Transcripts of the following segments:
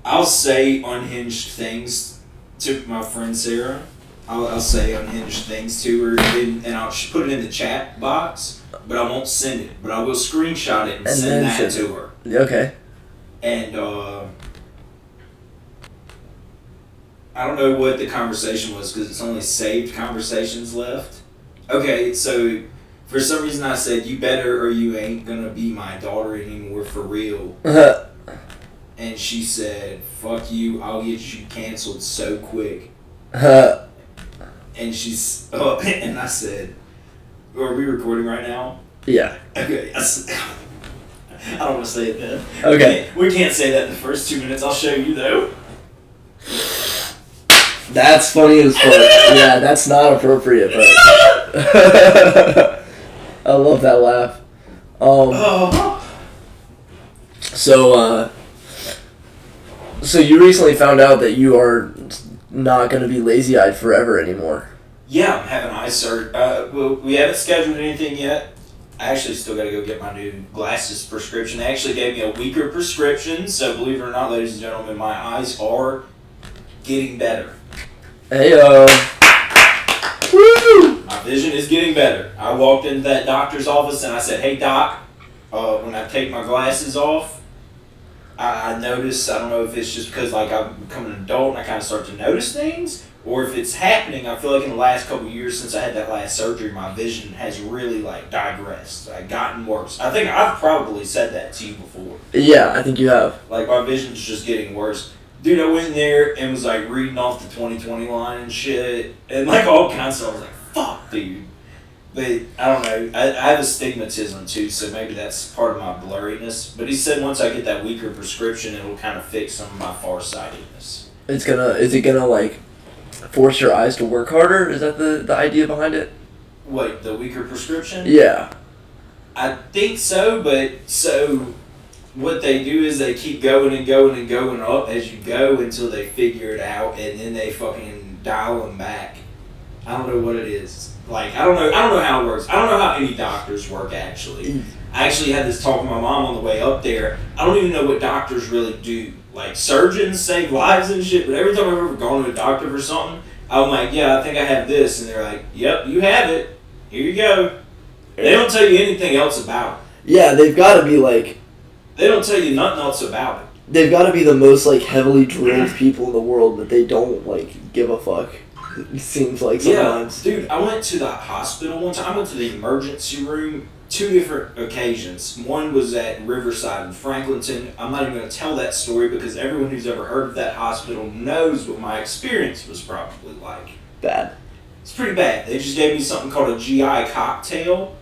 I'll say unhinged things to my friend Sarah. I'll say unhinged things to her, and I'll put it in the chat box, but I won't send it. But I will screenshot it and send that to her. Okay. And I don't know what the conversation was because it's only saved conversations left. Okay, so for some reason I said, you better or you ain't gonna be my daughter anymore for real. And she said, fuck you, I'll get you canceled so quick. And she's, and I said, are we recording right now? Yeah. Okay, I don't want to say it then. Okay. We can't say that in the first 2 minutes. I'll show you though. That's funny as fuck. Yeah, that's not appropriate, but I love that laugh. So you recently found out that you are not going to be lazy-eyed forever anymore. Yeah, I'm having eye surgery. Well, we haven't scheduled anything yet. I actually still got to go get my new glasses prescription. They actually gave me a weaker prescription, so believe it or not, ladies and gentlemen, my eyes are getting better. Hey-o. Woo! My vision is getting better. I walked into that doctor's office and I said, hey, doc, when I take my glasses off, I notice, I don't know if it's just because like I'm becoming an adult and I kind of start to notice things, or if it's happening. I feel like in the last couple of years since I had that last surgery, my vision has really like digressed, like gotten worse. I think I've probably said that to you before. Yeah, I think you have. Like my vision's just getting worse. Dude, I went in there and was like reading off the 2020 line and shit, and like all kinds of stuff. I was like, fuck, dude. But I don't know. I have astigmatism too, so maybe that's part of my blurriness. But he said once I get that weaker prescription, it'll kind of fix some of my farsightedness. Is it gonna like force your eyes to work harder? Is that the idea behind it? Wait, the weaker prescription? Yeah. I think so, but so what they do is they keep going and going and going up as you go until they figure it out, and then they fucking dial them back. I don't know what it is. Like, I don't know how it works. I don't know how any doctors work, actually. I actually had this talk with my mom on the way up there. I don't even know what doctors really do. Like, surgeons save lives and shit, but every time I've ever gone to a doctor for something, I'm like, yeah, I think I have this. And they're like, yep, you have it. Here you go. They don't tell you anything else about it. Yeah, they've got to be like... They don't tell you nothing else about it. They've got to be the most, like, heavily drilled people in the world, but they don't, like, give a fuck. It seems like sometimes. Yeah, dude, I went to the hospital one time. I went to the emergency room 2 different occasions. One was at Riverside in Franklinton. I'm not even going to tell that story because everyone who's ever heard of that hospital knows what my experience was probably like. Bad. It's pretty bad. They just gave me something called a GI cocktail.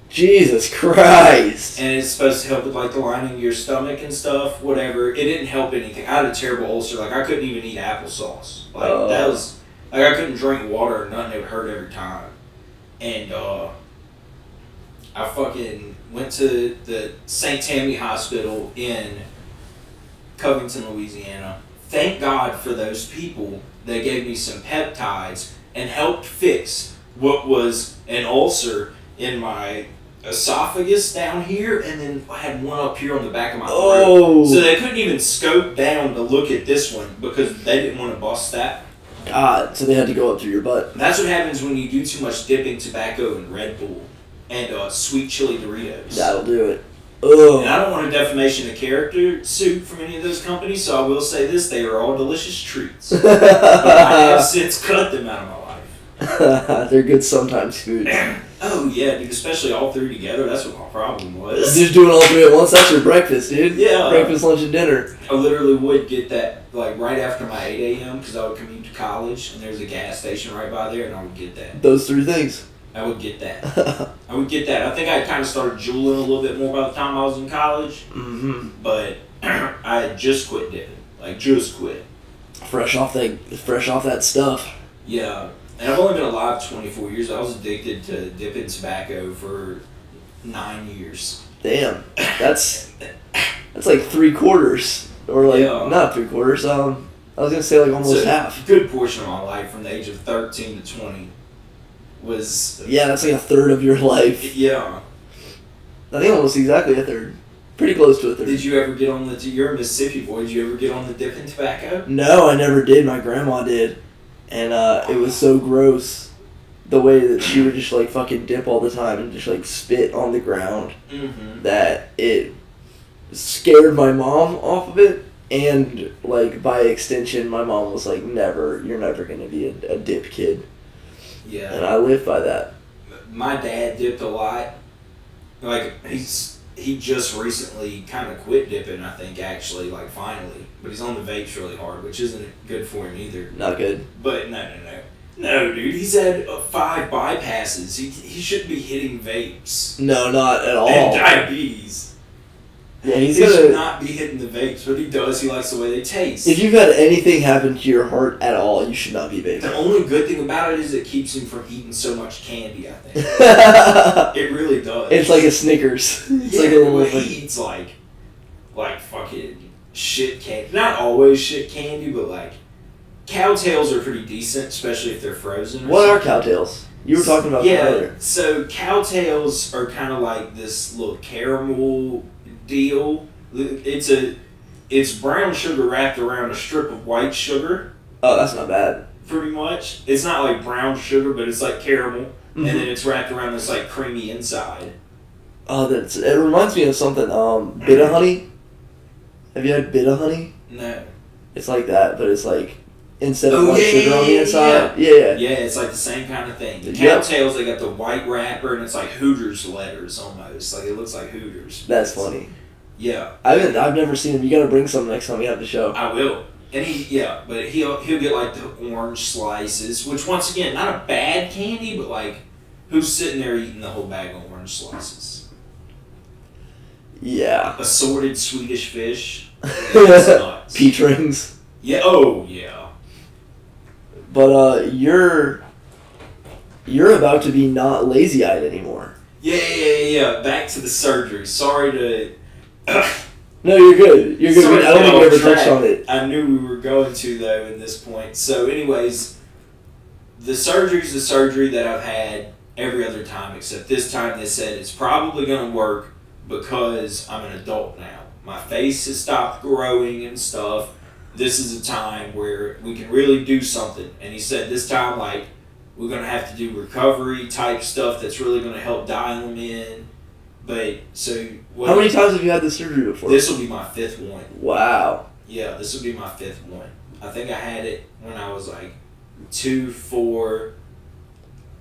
Jesus Christ. And it's supposed to help with like the lining of your stomach and stuff, whatever. It didn't help anything. I had a terrible ulcer. Like I couldn't even eat applesauce. Like that was... Like, I couldn't drink water or nothing. It would hurt every time. And, I fucking went to the St. Tammany Hospital in Covington, Louisiana. Thank God for those people that gave me some peptides and helped fix what was an ulcer in my esophagus down here, and then I had one up here on the back of my throat. So they couldn't even scope down to look at this one because they didn't want to bust that. God, so they had to go up through your butt. That's what happens when you do too much dipping tobacco in Red Bull and sweet chili Doritos. That'll do it. Ugh. And I don't want a defamation of character suit from any of those companies, so I will say this, they are all delicious treats. But I have since cut them out of my life. They're good sometimes foods. Oh yeah, dude, especially all 3 together, that's what my problem was. Just doing all 3 at once, that's your breakfast, dude. Yeah. Breakfast, lunch, and dinner. I literally would get that like right after my 8 a.m. because I would commute to college and there's a gas station right by there and I would get that. Those 3 things. I would get that. I think I kind of started juuling a little bit more by the time I was in college. Mm-hmm. But I had just quit dipping. Like, just quit. Fresh off that stuff. Yeah. And I've only been alive 24 years. I was addicted to dipping tobacco for 9 years. Damn. That's like 3/4. Or like, not 3/4. I was going to say like almost half. A good portion of my life from the age of 13 to 20 was... Yeah, that's like 1/3 of your life. Yeah. I think almost exactly 1/3. Pretty close to a third. Did you ever get on you're a Mississippi boy, did you ever get on the dipping tobacco? No, I never did. My grandma did. And it was so gross. The way that she would just like fucking dip all the time and just like spit on the ground. Mm-hmm. That it scared my mom off of it. And like by extension, my mom was like, you're never going to be a dip kid. Yeah. And I live by that. My dad dipped a lot. Like he just recently kind of quit dipping, I think, actually, like, finally. But he's on the vapes really hard, which isn't good for him either. Not good. But no. No, dude, he's had 5 bypasses. He shouldn't be hitting vapes. No, not at all. And diabetes. Yeah, he should not be hitting the vapes. What he does, he likes the way they taste. If you've had anything happen to your heart at all, you should not be vaping. The only good thing about it is it keeps him from eating so much candy, I think. It really does. It's like a Snickers. It's like a little he eats like fucking shit candy. Not always shit candy, but like cowtails are pretty decent, especially if they're frozen. What are cowtails? You were talking about that earlier. So cowtails are kind of like this little caramel deal. It's brown sugar wrapped around a strip of white sugar. Oh, that's not bad. Pretty much. It's not like brown sugar, but it's like caramel. Mm-hmm. And then it's wrapped around this like creamy inside. Oh, it reminds me of something. Bita honey. Have you had Bita honey? No. It's like that, but it's like instead of white sugar on the inside. Yeah. Yeah, it's like the same kind of thing. The cowtails, they got the white wrapper, and it's like Hooters letters almost. Like it looks like Hooters. That's funny. Yeah. I've never seen him. You gotta bring some next time we have the show. I will. And but he'll get like the orange slices, which once again, not a bad candy, but like, who's sitting there eating the whole bag of orange slices? Yeah. Assorted Swedish fish. That's nuts. Peach rings. Yeah. Oh yeah. But you're about to be not lazy-eyed anymore. Yeah. Back to the surgery. Sorry to. No, you're good. You're good. I don't think we ever touched on it. I knew we were going to, though, at this point. So, anyways, the surgery's the surgery that I've had every other time, except this time they said it's probably going to work because I'm an adult now. My face has stopped growing and stuff. This is a time where we can really do something. And he said this time, like, we're going to have to do recovery type stuff that's really going to help dial them in. But, so... How many times have you had this surgery before? This will be my 5th one. Wow. Yeah, this will be my 5th one. I think I had it when I was like 2, 4,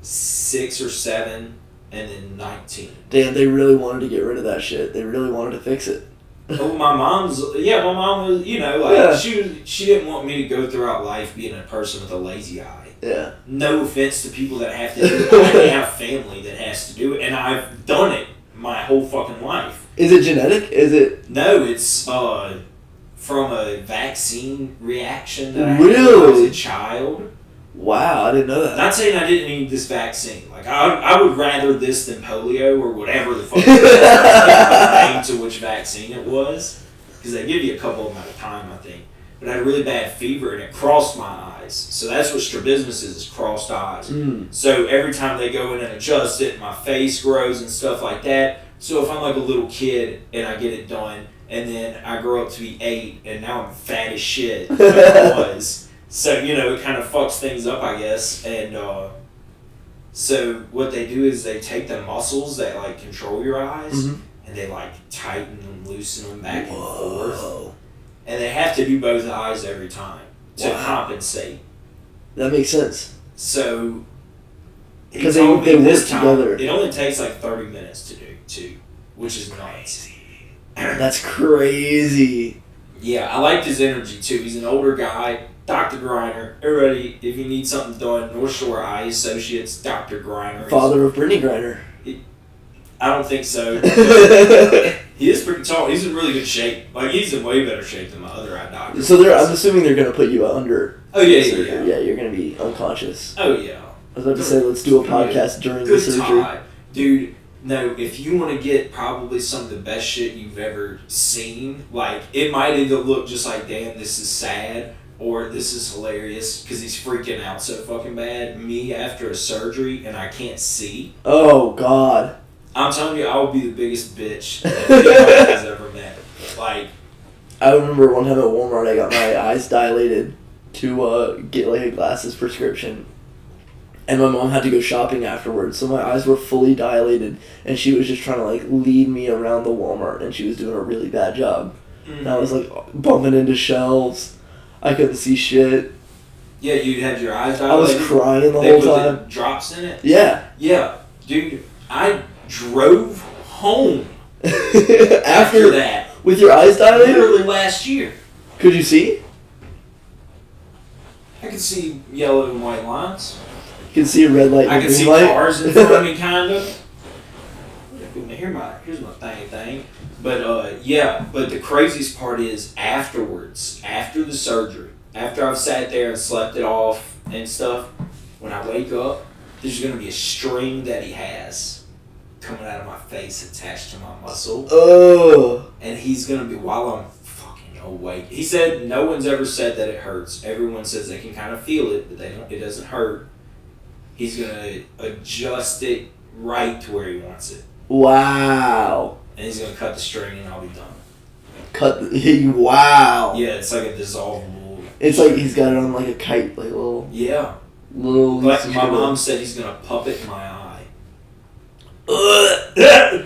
6 or 7, and then 19. Damn, they really wanted to get rid of that shit. They really wanted to fix it. Oh, my mom was, like, she didn't want me to go throughout life being a person with a lazy eye. Yeah. No offense to people that have to do it. I have family that has to do it, and I've done it my whole fucking life. Is it genetic? Is it? No, it's from a vaccine reaction that I had when I was a child. Wow, I didn't know that. Not saying I didn't need this vaccine. Like I would rather this than polio or whatever the fuck. I can't remember the name to which vaccine it was, because they give you a couple of them at a time, I think. But I had a really bad fever and it crossed my eyes. So that's what strabismus is crossed eyes. Mm. So every time they go in and adjust it, my face grows and stuff like that. So if I'm like a little kid and I get it done, and then I grow up to be 8 and now I'm fat as shit like I was. So, it kind of fucks things up, I guess. And so what they do is they take the muscles that like control your eyes, mm-hmm. and they like tighten and loosen them back and forth. And they have to do both eyes every time to compensate. That makes sense. So, because they work together. It only takes like 30 minutes to do too, which is nuts. That's crazy. Yeah, I liked his energy too. He's an older guy. Dr. Griner. Everybody, if you need something done, North Shore Eye Associates, Dr. Griner. Father of Brittany Griner. I don't think so. He is pretty tall. He's in really good shape. Like, he's in way better shape than my other eye doctor. So I'm assuming they're going to put you under. Oh, yeah. Yeah, you're going to be unconscious. Oh, yeah. I was about to say, let's do a podcast during the surgery. Time. Dude, no, if you want to get probably some of the best shit you've ever seen, like, it might either look just like, damn, this is sad, or this is hilarious, because he's freaking out so fucking bad. Me after a surgery, and I can't see. Oh, God. I'm telling you, I will be the biggest bitch that anyone has ever Like, I remember one time at Walmart, I got my eyes dilated to get like a glasses prescription, and my mom had to go shopping afterwards, so my eyes were fully dilated, and she was just trying to like lead me around the Walmart, and she was doing a really bad job. And I was like bumping into shelves. I couldn't see shit. Yeah, you had your eyes dilated. I was crying the they whole put time. The drops in it. Yeah. Yeah, dude. I drove home after after that. With your eyes dilated? Literally last year. Could you see? I could see yellow and white lines. You can see a red light and I a could green see light. cars in front of me, kind of. Here's my thing. But yeah. But the craziest part is afterwards, after the surgery, after I've sat there and slept it off and stuff. When I wake up, there's gonna be a string that he has coming out of my face attached to my muscle. Oh. And he's gonna be while I'm fucking awake. He said no one's ever said that it hurts. Everyone says they can kind of feel it, but they don't. It doesn't hurt. He's gonna adjust it right to where he wants it. Wow. And he's gonna cut the string, and I'll be done. Wow. Yeah, it's like a dissolvable. It's like he's got it on like a kite, like a little. Yeah. Little. Like my mom said, he's gonna puppet my eye.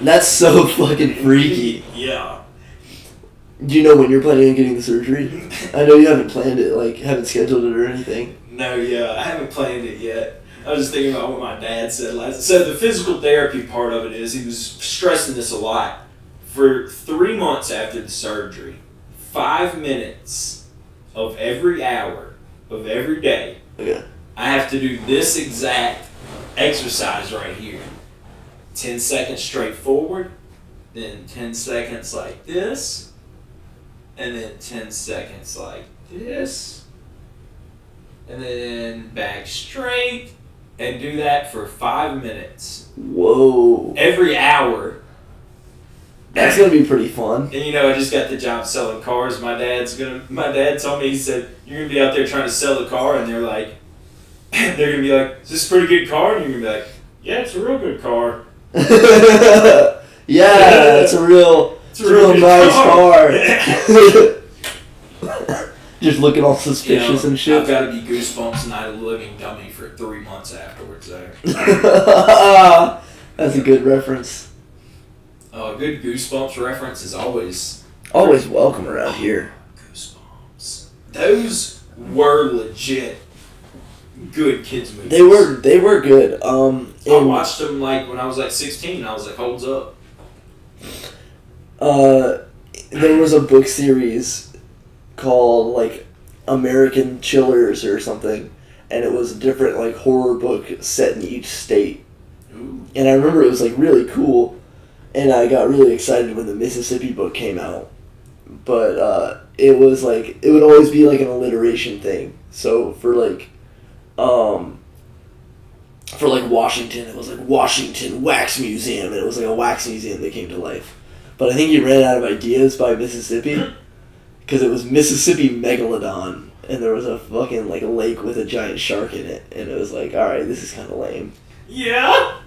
That's so fucking freaky. Yeah. Do you know when you're planning on getting the surgery? I know you haven't planned it, like haven't scheduled it or anything. No, yeah, I haven't planned it yet. I was just thinking about what my dad said last. So the physical therapy part of it is he was stressing this a lot. For 3 months after the surgery, 5 minutes of every hour of every day, Okay. I have to do this exact exercise right here. 10 seconds straight forward, then 10 seconds like this, and then 10 seconds like this, and then back straight, and do that for 5 minutes. Whoa. Every hour. That's gonna be pretty fun. And you know, I just got the job selling cars. My dad told me, he said, you're gonna be out there trying to sell the car, and they're gonna be like, is this a pretty good car? And you're gonna be like, yeah, it's a real good car. Yeah, it's a real nice car. Just looking all suspicious and shit. I've got to be Goosebumps Night of the Living Dummy for 3 months afterwards there. That's a good reference. A good Goosebumps reference is always welcome around here. Goosebumps. Those were legit good kids movies. They were good. I watched them like when I was like 16. I was like, holds up. There was a book series called like American Chillers or something, and it was a different like horror book set in each state. Ooh. And I remember it was like really cool, and I got really excited when the Mississippi book came out. But it was like it would always be like an alliteration thing. So for Washington, it was like Washington Wax Museum, and it was like a wax museum that came to life. But I think he ran out of ideas by Mississippi, because it was Mississippi Megalodon, and there was a fucking like lake with a giant shark in it, and it was like, all right, this is kind of lame. Yeah.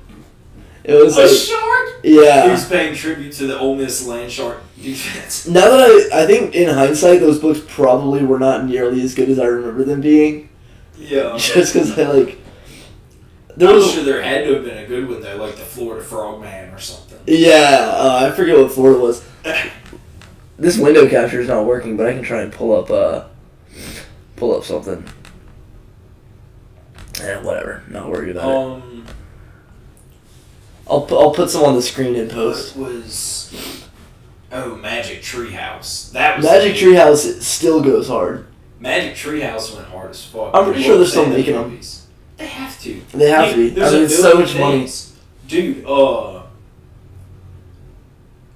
It was a like, shark. Yeah. He was paying tribute to the Ole Miss land shark defense. Now that I think in hindsight, those books probably were not nearly as good as I remember them being. Yeah. Just because I'm sure there had to have been a good one though, like the Florida Frogman or something. Yeah, I forget what Florida was. This window capture is not working, but I can try and pull up something. Whatever. Not worried about it. I'll put some on the screen in post. What was? Oh, Magic Treehouse. That was Magic Treehouse still goes hard. Magic Treehouse went hard as fuck. I'm pretty sure they're still making them. They have to. They have to be. I mean, it's so much money. Dude,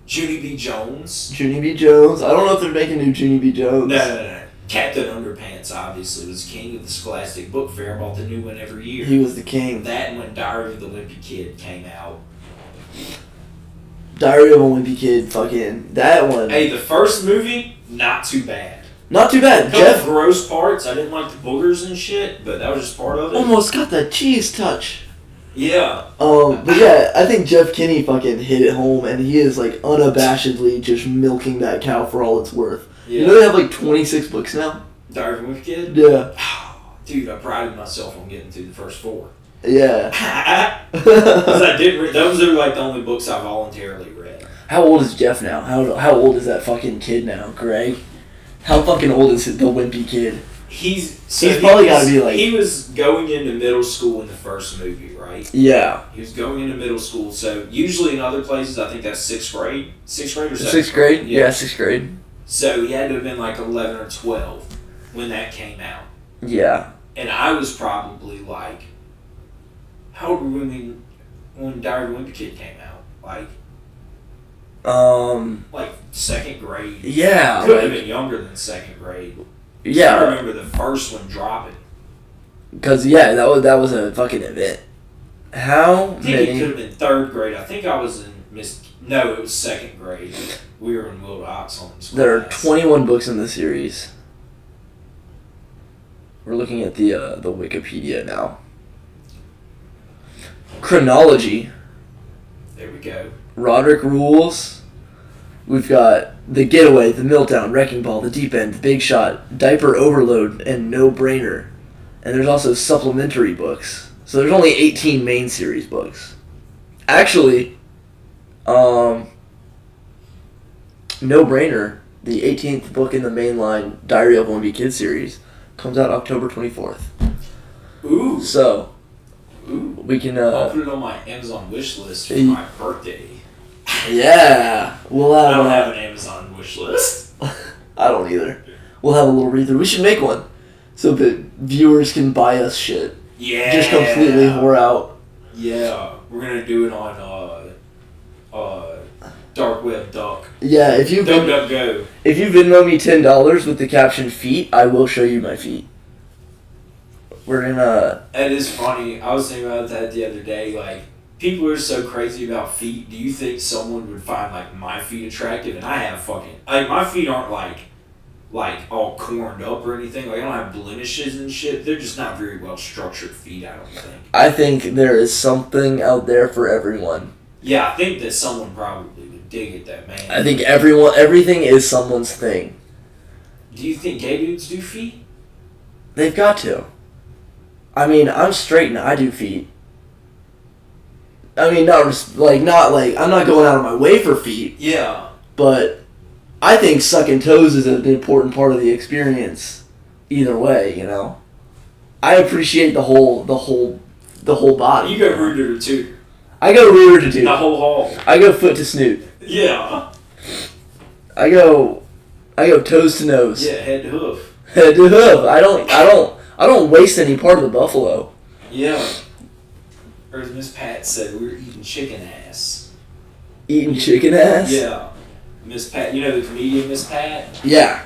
Junie B. Jones. Junie B. Jones. I don't know if they're making new Junie B. Jones. No. Captain Underpants, obviously, was king of the Scholastic Book Fair. Bought the new one every year. He was the king. That and when Diary of the Wimpy Kid came out. Diary of a Wimpy Kid, fucking that one. Hey, the first movie, not too bad. Not too bad. Jeff, gross parts. I didn't like the boogers and shit, but that was just part of it. Almost got that cheese touch. Yeah. But yeah, I think Jeff Kinney fucking hit it home, and he is like unabashedly just milking that cow for all it's worth. Yeah. You know they have like 26 books now? Diary of a Wimpy Kid? Yeah. Dude, I prided myself on getting through the first 4. Yeah. Because I didn't those are like the only books I voluntarily read. How old is Jeff now? How old is that fucking kid now, Greg? How fucking old is the wimpy kid? He's probably got to be like... He was going into middle school in the first movie, right? Yeah. He was going into middle school, so usually in other places, I think that's 6th grade. 6th grade or 7th 6th grade? Yeah, 6th grade. So he had to have been like 11 or 12 when that came out. Yeah. And I was probably like... How old were we when Diary of a Wimpy Kid came out? Like 2nd grade. Yeah. Could have been younger than 2nd grade. Yeah. I remember the first one dropping. Because, yeah, that was a fucking event. How I think it could have been 3rd grade. I think I was in No, it was 2nd grade. We were in Will Ox on this. There are 21 books in the series. We're looking at the Wikipedia now. Chronology. There we go. Roderick Rules. We've got The Getaway, The Meltdown, Wrecking Ball, The Deep End, Big Shot, Diaper Overload, and No Brainer. And there's also supplementary books. So there's only 18 main series books. Actually, No Brainer, the 18th book in the mainline Diary of a Wimpy Kid series, comes out October 24th. Ooh. So, we can... I'll put it on my Amazon wish list for my birthday. Yeah. We'll have... I don't have an Amazon wish list. I don't either. We'll have a little read-through. We should make one so that viewers can buy us shit. Yeah. Just completely whore out. Yeah. We're going to do it on Dark Web Duck. Yeah, if you DuckDuckGo. If you Venmo me $10 with the caption feet, I will show you my feet. We're gonna... That is funny. I was thinking about that the other day. Like, people are so crazy about feet. Do you think someone would find, like, my feet attractive? And I have fucking... Like, my feet aren't, like all corned up or anything. Like, I don't have blemishes and shit. They're just not very well structured feet, I don't think. I think there is something out there for everyone. Yeah, I think that someone probably would dig it, that man. I think everything is someone's thing. Do you think gay dudes do feet? They've got to. I mean, I'm straight and I do feet. I mean, not like, I'm not going out of my way for feet. Yeah. But I think sucking toes is an important part of the experience. Either way, you know. I appreciate the whole body. You go rooter to tutor. I go rooter to tutor. The whole hall. I go foot to snoot. Yeah. I go toes to nose. Yeah, head to hoof. Head to hoof. I don't waste any part of the buffalo. Yeah. Or as Miss Pat said, we were eating chicken ass. Eating chicken ass? Yeah. Miss Pat, you know the comedian Miss Pat? Yeah.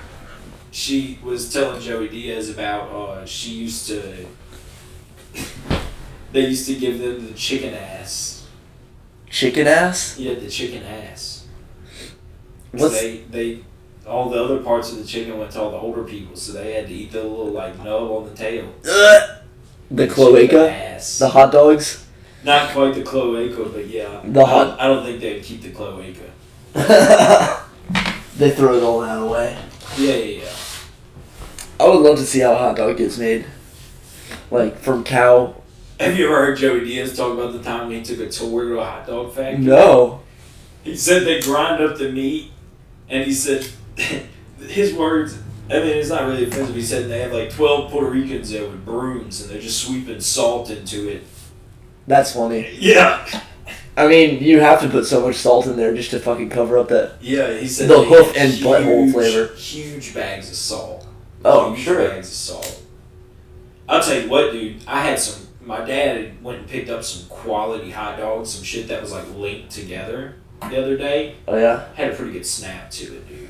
She was telling Joey Diaz about, she used to, they used to give them the chicken ass. Chicken ass? Yeah, the chicken ass. They all the other parts of the chicken went to all the older people, so they had to eat the little, like, nub on the tail. The cloaca? The hot dogs? Not quite the cloaca, but yeah. I don't think they'd keep the cloaca. They throw it all that away. Yeah. I would love to see how a hot dog gets made. Like, from cow. Have you ever heard Joey Diaz talk about the time he took a tour to a hot dog factory? No. He said they grind up the meat, and he said, his words, I mean, it's not really offensive. He said they have like 12 Puerto Ricans there with brooms, and they're just sweeping salt into it. That's funny. Yeah. I mean, you have to put so much salt in there just to fucking cover up that. Yeah, he said the hoof and butthole flavor. Huge bags of salt. Oh, I'm sure. Bags of salt. I'll tell you what, dude. My dad went and picked up some quality hot dogs, some shit that was like linked together the other day. Oh yeah. Had a pretty good snap to it, dude.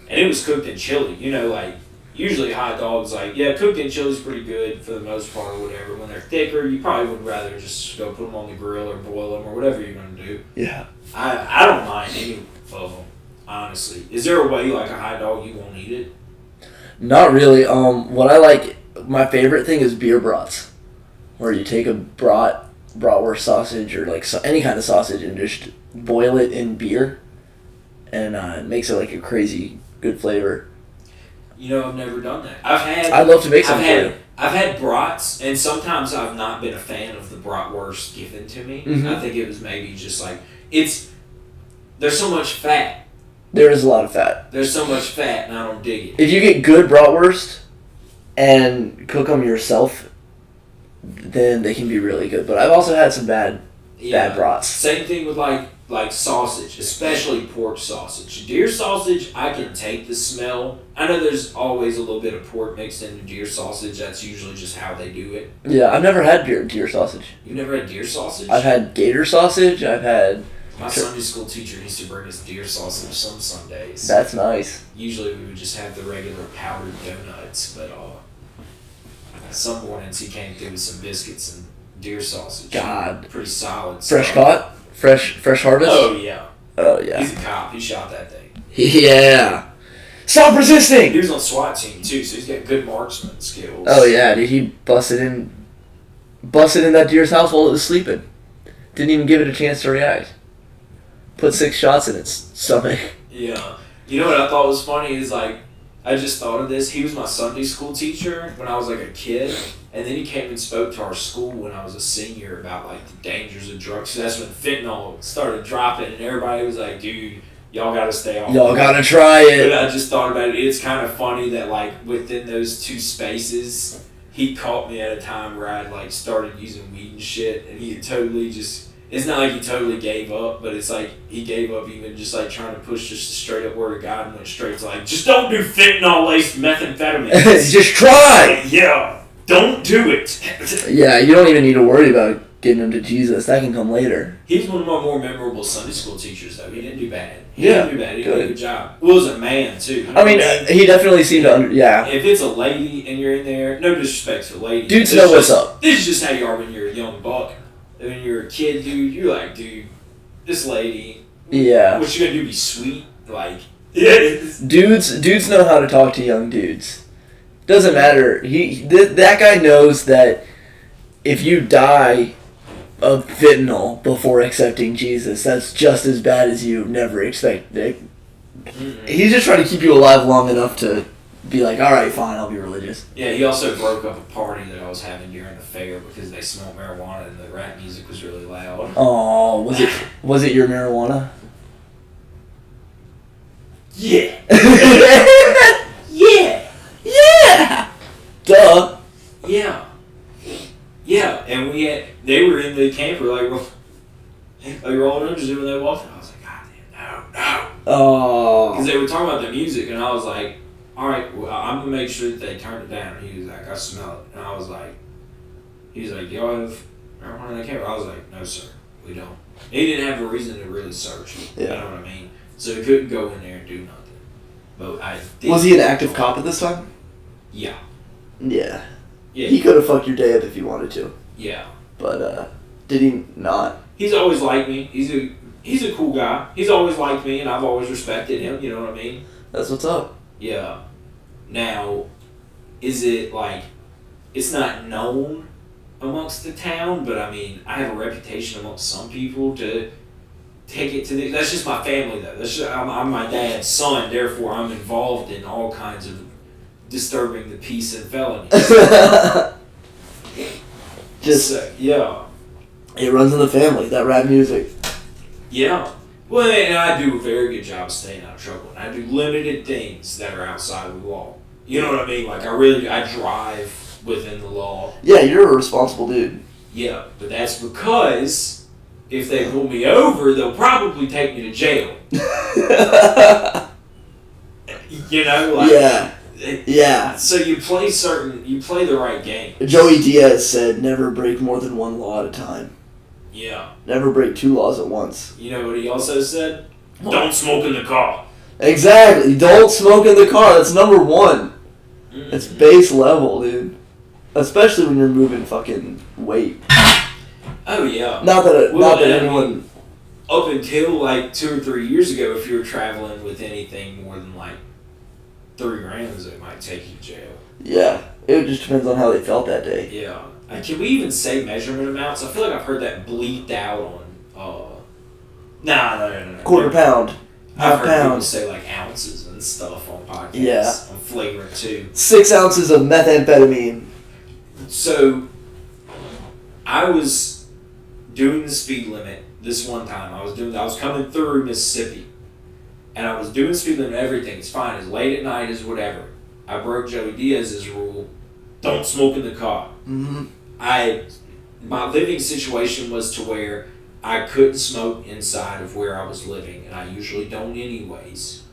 And it was cooked in chili. You know, like usually hot dogs, like cooked in chili is pretty good for the most part or whatever. When they're thicker, you probably would rather just go put them on the grill or boil them or whatever you're gonna do. Yeah. I don't mind any of them, honestly. Is there a way like a hot dog you won't eat it? Not really. What I like, my favorite thing is beer brats, where you take a brat bratwurst sausage or like any kind of sausage and just boil it in beer, and it makes it like a crazy good flavor. You know, I've never done that. I'd love to make some for you. I've had brats, and sometimes I've not been a fan of the bratwurst given to me. Mm-hmm. I think it was maybe just like there's so much fat. There is a lot of fat. There's so much fat, and I don't dig it. If you get good bratwurst and cook them yourself, then they can be really good. But I've also had some bad brats. Same thing with like sausage, especially pork sausage. Deer sausage, I can take the smell. I know there's always a little bit of pork mixed into deer sausage. That's usually just how they do it. Yeah, I've never had deer sausage. You've never had deer sausage? I've had gator sausage. I've had... My Sunday school teacher used to bring us deer sausage some Sundays. That's nice. Usually we would just have the regular powdered donuts, but some mornings he came through with some biscuits and deer sausage. God. Pretty solid. Fresh caught? Fresh harvest? Oh, yeah. Oh, yeah. He's a cop. He shot that thing. Yeah. Stop resisting! He was on SWAT team, too, so he's got good marksman skills. Oh, yeah, dude. He busted in that deer's house while it was sleeping. Didn't even give it a chance to react. Put 6 shots in its stomach. Yeah. You know what I thought was funny is, like, I just thought of this. He was my Sunday school teacher when I was, like, a kid. And then he came and spoke to our school when I was a senior about, like, the dangers of drugs. So that's when fentanyl started dropping. And everybody was like, dude, y'all got to stay off. Y'all got to try it. But I just thought about it. It's kind of funny that, like, within those 2 spaces, he caught me at a time where I'd, like, started using weed and shit. And he had totally just... It's not like he totally gave up, but it's like he gave up even just like trying to push just a straight up word of God and went straight to like, just don't do fentanyl laced methamphetamine. Just try! Like, yeah, don't do it. Yeah, you don't even need to worry about getting him to Jesus. That can come later. He was one of my more memorable Sunday school teachers, though. He didn't do bad. He Yeah, didn't do bad. He did a good job. Well, as a man, too. You know I mean, he definitely seemed to yeah. If it's a lady and you're in there, no disrespect to ladies. Dudes know what's up. This is just how you are when you're a young buck. When you're a kid, dude, you're like, dude, this lady, yeah, what you gonna do, be sweet? Like, yeah. Dudes know how to talk to young dudes. Doesn't matter. That guy knows that if you die of fentanyl before accepting Jesus, that's just as bad as you never expected. Mm-hmm. He's just trying to keep you alive long enough to be like, all right, fine, I'll be religious. Yeah, he also broke up a party that I was having during the fair because they smoked marijuana and the rap music was really loud. Oh, was it your marijuana? Yeah. Yeah. Yeah. Duh. Yeah. Yeah, and they were in the camper like rolling up just when they walked in. I was like, God damn, no. Oh. Because they were talking about the music and I was like, all right, well, I'm going to make sure that they turn it down. He was like, I smell it. And I was like, y'all have marijuana in the camper? I was like, no, sir, we don't. He didn't have a reason to really search. Yeah. You know what I mean? So he couldn't go in there and do nothing. But I did. Was he an active cop at this time? Yeah. Yeah. Yeah. He could have fucked your day up if he wanted to. Yeah. But, did he not? He's always liked me. He's a cool guy. He's always liked me, and I've always respected him. You know what I mean? That's what's up. Yeah. Now, is it like, it's not known amongst the town, but I mean, I have a reputation amongst some people to take it to the, that's just my family though. I'm my dad's son, therefore I'm involved in all kinds of disturbing the peace and felonies. Yeah. It runs in the family, that rap music. Yeah. Well, and I do a very good job of staying out of trouble. And I do limited things that are outside of the law. You know what I mean? Like, I drive within the law. Yeah, you're a responsible dude. Yeah, but that's because if they pull me over, they'll probably take me to jail. You know? Like, yeah. Yeah. So you play the right game. Joey Diaz said, never break more than one law at a time. Yeah. Never break 2 laws at once. You know what he also said? Don't smoke in the car. Exactly. Don't smoke in the car. That's number 1. Mm-hmm. It's base level, dude. Especially when you're moving fucking weight. Oh, yeah. Not that anyone... Up until like 2 or 3 years ago, if you were traveling with anything more than like 3 grams, it might take you to jail. Yeah. It just depends on how they felt that day. Yeah. can we even say measurement amounts? I feel like I've heard that bleeped out on. No. Quarter pound. I've heard people Pound. say like ounces and stuff on podcasts. Yeah. On flagrant too. 6 ounces of methamphetamine. So, I was doing the speed limit this one time. I was coming through Mississippi, and I was doing the speed limit and everything. It's fine. It's late at night. It's whatever. I broke Joey Diaz's rule. Don't smoke in the car. Mm-hmm. My living situation was to where I couldn't smoke inside of where I was living, and I usually don't anyways.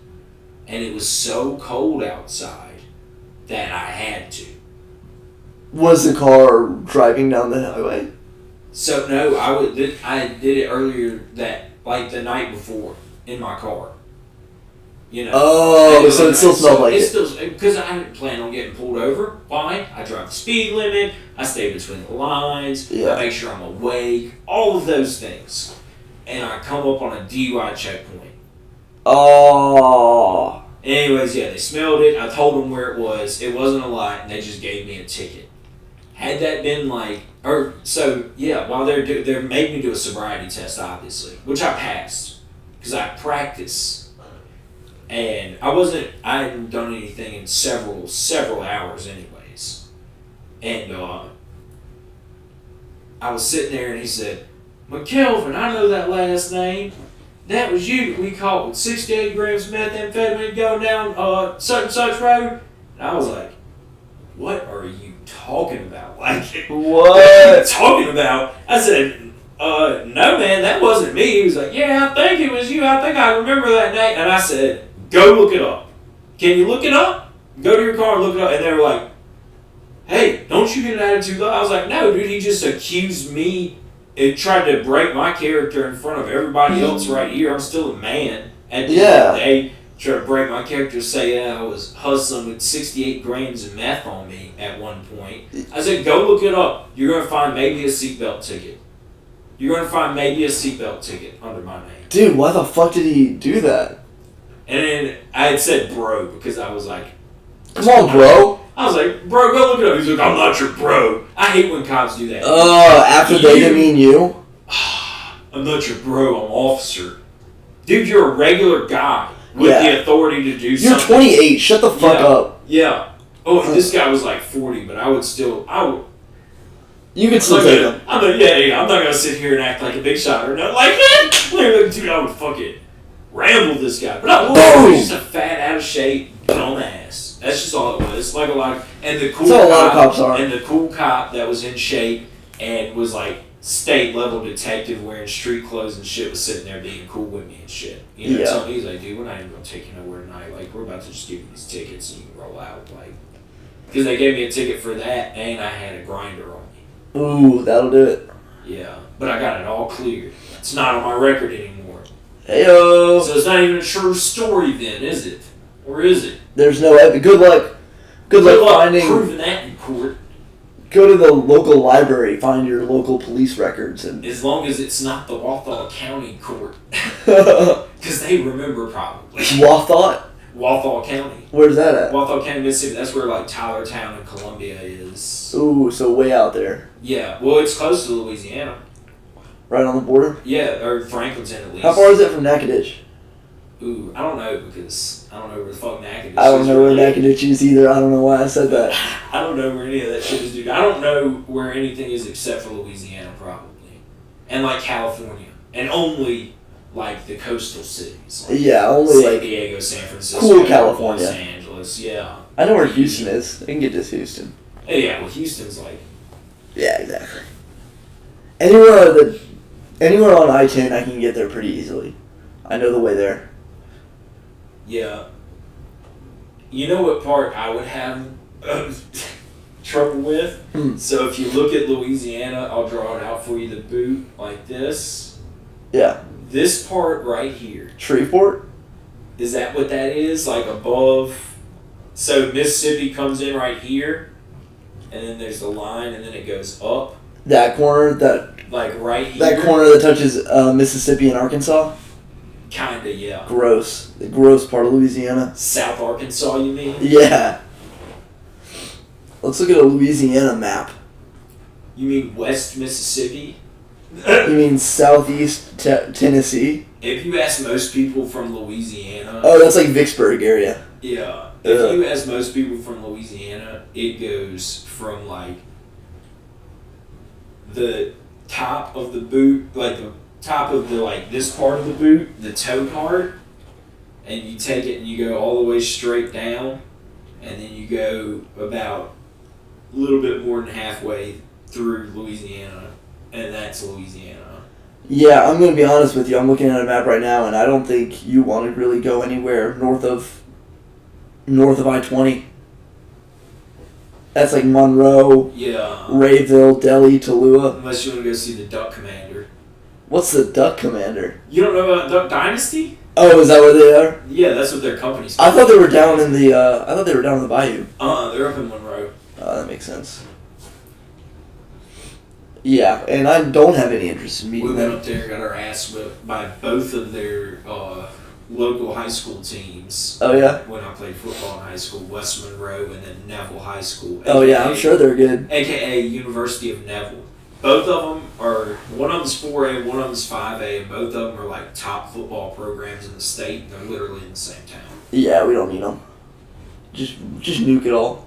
And it was so cold outside that I had to. Was the car driving down the highway? So no, I did it earlier the night before in my car. You know. Oh, so it still smelled like it. Because I didn't plan on getting pulled over. Why? I drive the speed limit. I stay between the lines. Yeah. I make sure I'm awake. All of those things. And I come up on a DUI checkpoint. Oh. Anyways, yeah, they smelled it. I told them where it was. It wasn't a lot, and they just gave me a ticket. Had that been while they made me do a sobriety test, obviously, which I passed because I practiced. And I hadn't done anything in several hours anyways. And I was sitting there and he said, McKelvin, I know that last name. That was you that we caught with 68 grams of methamphetamine going down such and such road. And I was like, what are you talking about? Like, what are you talking about? I said, no man, that wasn't me. He was like, yeah, I think it was you. I think I remember that name. And I said, go look it up. Can you look it up? Go to your car and look it up. And they were like, hey, don't you get an attitude though? I was like, no, dude, he just accused me. It tried to break my character in front of everybody else right here. I'm still a man. At the end of the day, tried to break my character, say I was hustling with 68 grams of meth on me at one point. I said, go look it up. You're going to find maybe a seatbelt ticket. You're going to find maybe a seatbelt ticket under my name. Dude, why the fuck did he do that? And then I had said bro because I was like, come on, bro. I was like, bro, go look it up. He's like, I'm not your bro. I hate when cops do that. After they demean you? I'm not your bro, I'm officer. Dude, you're a regular guy with the authority to do something. You're 28, shut the fuck up. Yeah. Oh, this guy was like 40, but I would. You could still take him. I'm not gonna sit here and act like a big shot or nothing like that. Dude, I would fucking ramble this guy. But I was just a fat, out of shape, dumb ass. That's just all it was. Like a lot of, and the cool cop, a lot of cops are. And the cool cop that was in shape and was like state level detective wearing street clothes and shit was sitting there being cool with me and shit. You know, so he's like, dude, we're not even gonna take you nowhere tonight. Like, we're about to just give you these tickets and you can roll out. Like, because they gave me a ticket for that and I had a grinder on me. Ooh, that'll do it. Yeah, but I got it all cleared. It's not on my record anymore. Heyo. So it's not even a true story then, is it? Or is it? There's no evidence. Good luck. Good luck finding. Proving that in court. Go to the local library, find your local police records, and as long as it's not the Walthall County Court, because they remember probably. Walthall County. Where's that at? Walthall County, Mississippi. That's where like Tylertown and Columbia is. Ooh, so way out there. Yeah, well, it's close to Louisiana. Right on the border. Yeah, or Franklinton at least. How far is it from Natchitoches? Ooh, I don't know because I don't know where the fuck Natchitoches is. I don't know where Natchitoches is either. I don't know why I said that. I don't know where any of that shit is, dude. I don't know where anything is except for Louisiana, probably. And like California. And only like the coastal cities. Like only San like Diego, San Francisco, cool California. Los Angeles, yeah. I know where Houston is. I can get to Houston. Yeah, well, Houston's like... Yeah, exactly. Anywhere on I-10, I can get there pretty easily. I know the way there. Yeah. You know what part I would have trouble with? So if you look at Louisiana, I'll draw it out for you, the boot, like this. Yeah. This part right here. Shreveport? Is that what that is? Like above... So Mississippi comes in right here, and then there's the line, and then it goes up. That corner, like right here? That corner that touches Mississippi and Arkansas? Kinda, yeah. Gross. The gross part of Louisiana. South Arkansas, you mean? Yeah. Let's look at a Louisiana map. You mean West Mississippi? You mean Southeast Tennessee? If you ask most people from Louisiana... Oh, that's like Vicksburg area. Yeah. If you ask most people from Louisiana, it goes from, like, the top of the boot, like, the top of the, like, this part of the boot, the toe part, and you take it and you go all the way straight down, and then you go about a little bit more than halfway through Louisiana, and that's Louisiana. Yeah, I'm going to be honest with you. I'm looking at a map right now, and I don't think you want to really go anywhere north of I-20. That's like Monroe, Yeah. Rayville, Delhi, Tallulah. Unless you want to go see the Duck Commander. What's the Duck Commander? You don't know about Duck Dynasty? Oh, is that where they are? Yeah, that's what their company's I called. thought they were down in the. I thought they were down in the bayou. They're up in Monroe. That makes sense. Yeah, and I don't have any interest in meeting We them. went up there and got our ass whipped by both of their local high school teams. Oh yeah. When I played football in high school, West Monroe and then Neville High School. Oh yeah, I'm sure they're good. AKA University of Neville. Both of them are, one of them's 4A, one of them's 5A, and both of them are like top football programs in the state, and they're literally in the same town. Yeah, we don't need them. Just nuke it all.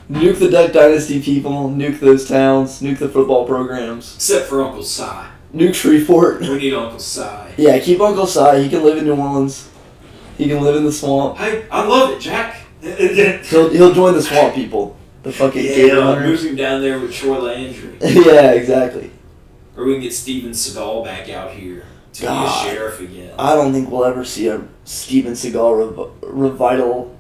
Nuke the Duck Dynasty people, nuke those towns, nuke the football programs. Except for Uncle Si. Nuke Shreveport. We need Uncle Si. Yeah, keep Uncle Si. He can live in New Orleans. He can live in the swamp. Hey, I love it, Jack. He'll join the swamp people. The fucking gator hunters. Move him down there with Troy Landry. Yeah, exactly. Or we can get Steven Seagal back out here to be a sheriff again. I don't think we'll ever see a Steven Seagal revital.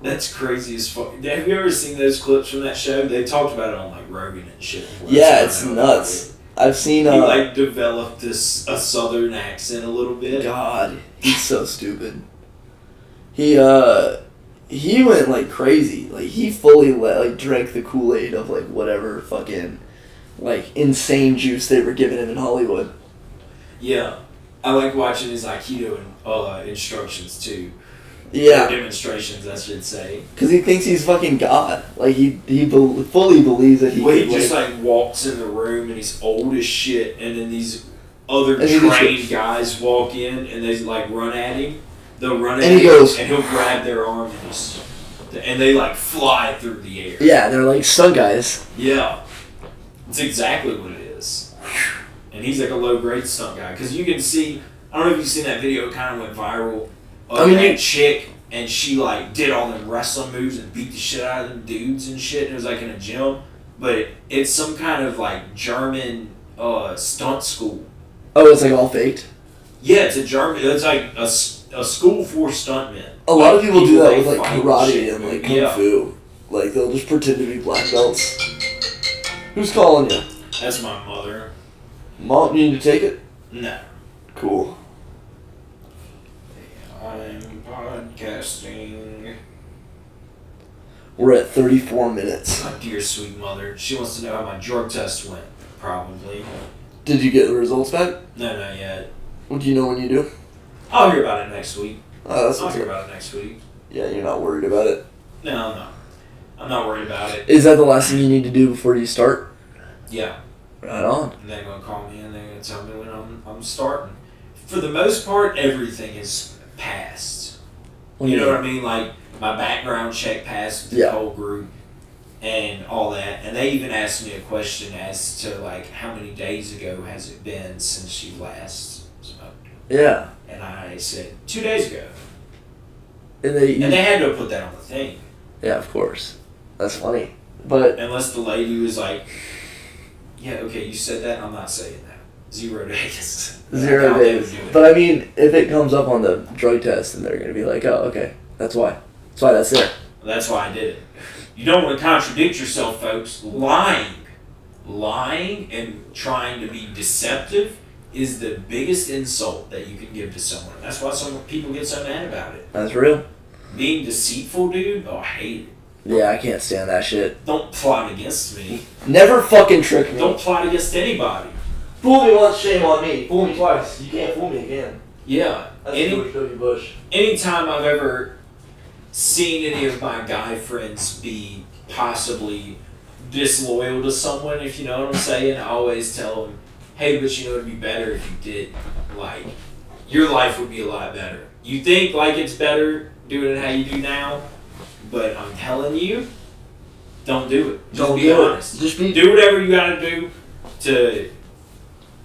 That's crazy as fuck. Have you ever seen those clips from that show? They talked about it on like Rogan and shit. Yeah, it's nuts. I've seen. He like developed a southern accent a little bit. God, he's so stupid. He went like crazy. Like he fully drank the Kool-Aid of like whatever fucking like insane juice they were giving him in Hollywood. Yeah, I like watching his Aikido instructions too. Yeah. Or demonstrations, I should say. Because he thinks he's fucking God. Like he fully believes that he. Well, he just like walks in the room and he's old as shit, and then these other trained guys walk in and they like run at him. They'll run at him and he'll grab their arm and they like fly through the air. Yeah, they're like stunt guys. Yeah, it's exactly what it is. And he's like a low grade stunt guy because you can see. I don't know if you've seen that video. It kind of went viral. That chick, and she like did all them wrestling moves and beat the shit out of them dudes and shit. And it was like in a gym, but it's some kind of like German stunt school. Oh, it's like all faked. Yeah, it's a German. It's like a school for stuntmen. A lot of people do that with like karate and like kung fu. Like they'll just pretend to be black belts. Who's calling you? That's my mother. Mom, you need to take it? No. Cool. I'm podcasting. We're at 34 minutes. My dear sweet mother. She wants to know how my drug test went. Probably. Did you get the results back? No, not yet. What do you know when you do? I'll hear about it next week. I'll hear about it next week. Yeah, you're not worried about it? No, I'm not. I'm not worried about it. Is that the last thing you need to do before you start? Yeah. Right on. And they're going to call me and they're going to tell me when I'm starting. For the most part, everything is passed. You know what I mean? Like, my background check passed with the whole group and all that. And they even asked me a question as to, like, how many days ago has it been since you last smoked? Yeah. And I said, 2 days ago. And they had to put that on the thing. Yeah, of course. That's funny. But unless the lady was like, yeah, okay, you said that, I'm not saying that. 0 days. 0 days. But I mean, if it comes up on the drug test, then they're going to be like, oh, okay, that's why. That's why that's there. Well, that's why I did it. You don't want to contradict yourself, folks. Lying and trying to be deceptive is the biggest insult that you can give to someone. That's why some people get so mad about it. That's real. Being deceitful, dude, I hate it. Yeah, I can't stand that shit. Don't plot against me. Never fucking trick me. Don't plot against anybody. Fool me once, shame on me. Fool me twice. You can't fool me again. Yeah. That's George W. Bush. Anytime I've ever seen any of my guy friends be possibly disloyal to someone, if you know what I'm saying, I always tell them, hey, but you know, it'd be better if you did. Like, your life would be a lot better. You think like it's better doing it how you do now, but I'm telling you, don't do it. Just be honest. Just do whatever you gotta do to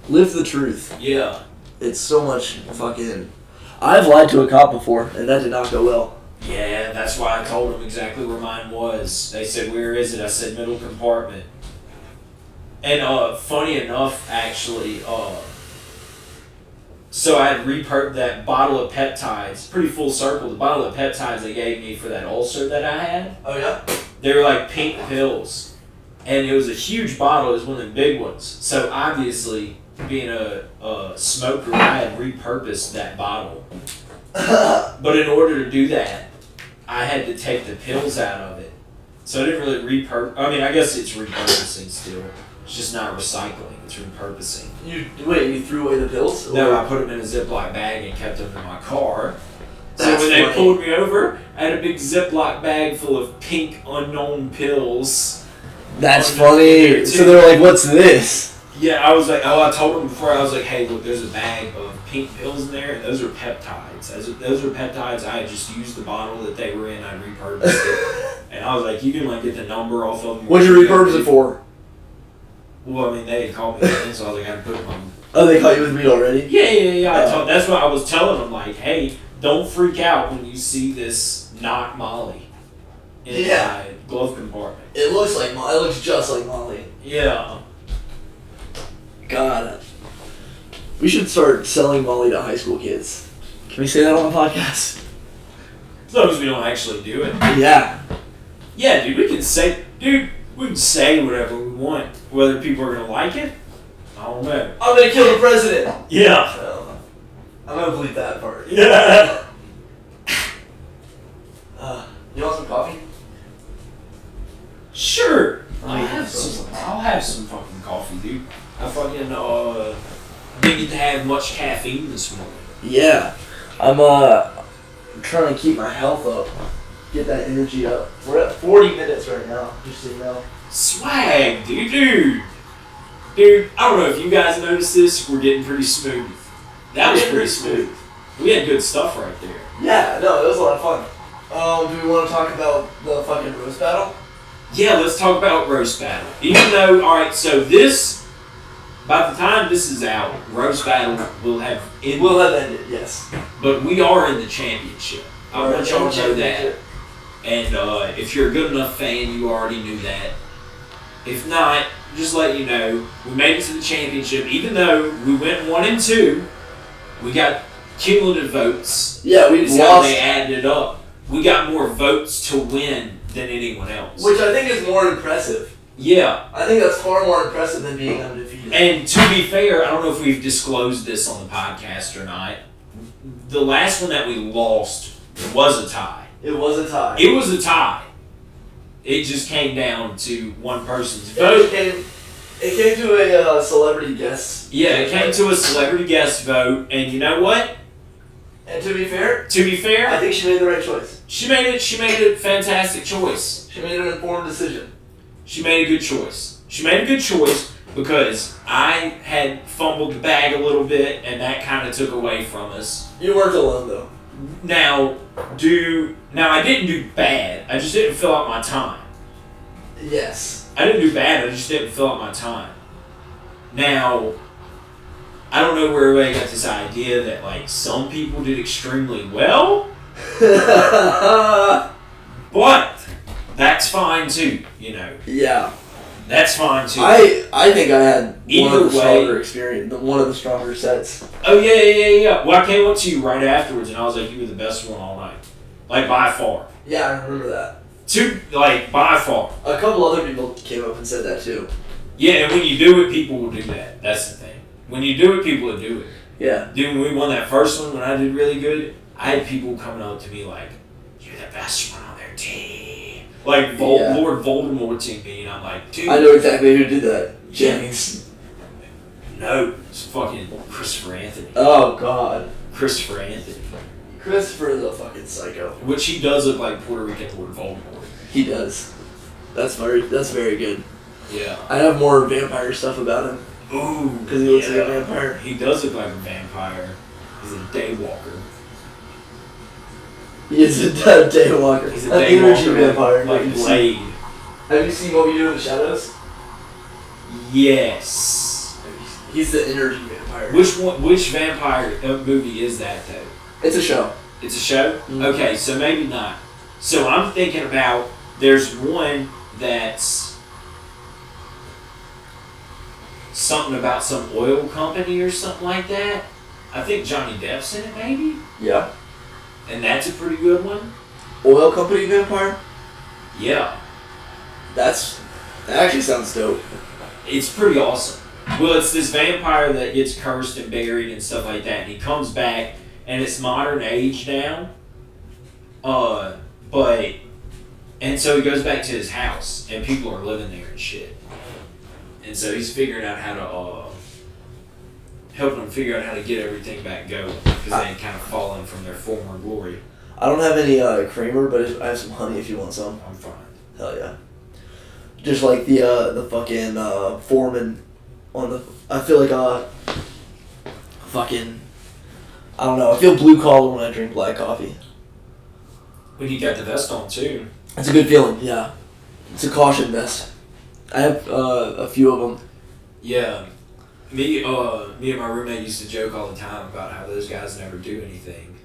live the truth. Yeah. It's so much fucking... I've lied to a cop before, and that did not go well. Yeah, that's why I told them exactly where mine was. They said, where is it? I said, middle compartment. And funny enough, actually, so I had that bottle of peptides, pretty full circle, the bottle of peptides they gave me for that ulcer that I had. Oh, yeah? They were like pink pills. And it was a huge bottle, it was one of the big ones. So obviously, being a smoker, I had repurposed that bottle. But in order to do that, I had to take the pills out of it. So I didn't really I guess it's repurposing still. It's just not recycling, it's repurposing. You threw away the pills? No, I put them in a Ziploc bag and kept them in my car. So when they pulled me over, I had a big Ziploc bag full of pink unknown pills. That's funny. So they're like, what's this? Yeah, I was like, I told them before, I was like, hey, look, there's a bag of pink pills in there, and those are peptides. Those are peptides. I had just used the bottle that they were in, I repurposed it. And I was like, you can like get the number off of them. What'd you repurpose it for? Well, I mean, they had called me in, so I was like, I put them on. Oh, they caught you with weed already? Yeah. That's what I was telling them, like, hey, don't freak out when you see this not Molly in my glove compartment. It looks like Molly. It looks just like Molly. Yeah. God. We should start selling Molly to high school kids. Can we say that on the podcast? As long as we don't actually do it. Yeah. Yeah, dude, we can say whatever we want. Whether people are going to like it, I don't know. I'm going to kill the president. Yeah. I'm going to bleep that part. Yeah. You want some coffee? Sure. I'll have some fucking coffee, dude. I fucking didn't get to have much caffeine this morning. Yeah. I'm trying to keep my health up. Get that energy up. We're at 40 minutes right now, just so you know. Swag, dude. Dude, I don't know if you guys noticed this, we're getting pretty smooth. That was pretty smooth. We had good stuff right there. Yeah, no, it was a lot of fun. Do we want to talk about the fucking roast battle? Yeah, let's talk about roast battle. Even though, alright, so by the time this is out, roast battle will have ended. Will have ended, yes. But we are in the championship. I want y'all to know that. And if you're a good enough fan, you already knew that. If not, just let you know, we made it to the championship. Even though we went 1-2, we got cumulative votes. Yeah, we lost. How they added it up. We got more votes to win than anyone else. Which I think is more impressive. Yeah. I think that's far more impressive than being undefeated. And to be fair, I don't know if we've disclosed this on the podcast or not. The last one that we lost was a tie. It was a tie. It was a tie. It just came down to one person's vote. It came to a celebrity guest. Yeah, it came to a celebrity guest vote, and you know what? And to be fair, I think she made the right choice. She made a fantastic choice. She made an informed decision. She made a good choice. She made a good choice because I had fumbled the bag a little bit, and that kind of took away from us. You weren't alone, though. Now I didn't do bad. I just didn't fill out my time. Yes. I didn't do bad. I just didn't fill out my time. Now, I don't know where everybody got this idea that like some people did extremely well, but that's fine too. You know. Yeah. That's fine too. I think I had one of the stronger sets. Oh yeah. Well, I came up to you right afterwards, and I was like, "You were the best one all night, like by far." Yeah, I remember that. By far. A couple other people came up and said that too. Yeah, and when you do it, people will do that. That's the thing. When you do it, people will do it. Yeah. Dude, when we won that first one, when I did really good, I had people coming up to me like, "You're the best one on their team." Like Lord Voldemort to me, and I'm like, dude. I know exactly who did that. Jennings. No, it's fucking Christopher Anthony. Oh God. Christopher Anthony. Christopher is a fucking psycho. Which he does look like Puerto Rican Lord Voldemort. He does. That's very good. Yeah. I have more vampire stuff about him. Ooh. Because he looks like a vampire. He does look like a vampire. He's a daywalker. He is a daywalker. He's a daywalker vampire. Like Blade. Have you seen What We Do in the Shadows? Yes. He's the energy vampire. Which vampire movie is that though? It's a show. It's a show? Mm-hmm. Okay, so maybe not. So I'm thinking about, there's one that's something about some oil company or something like that. I think Johnny Depp's in it maybe? Yeah. And that's a pretty good one. Oil company vampire? Yeah. That actually sounds dope. It's pretty awesome. Well, it's this vampire that gets cursed and buried and stuff like that, and he comes back, and it's modern age now. And so he goes back to his house, and people are living there and shit. And so he's figuring out how to, helping them figure out how to get everything back going, because they had kind of fallen from their former glory. I don't have any creamer, but I have some honey if you want some. I'm fine. Hell yeah. Just like the fucking foreman on the... I feel like fucking... I don't know. I feel blue collar when I drink black coffee. When you got the vest on too. It's a good feeling, yeah. It's a caution vest. I have a few of them. Yeah. Me and my roommate used to joke all the time about how those guys never do anything.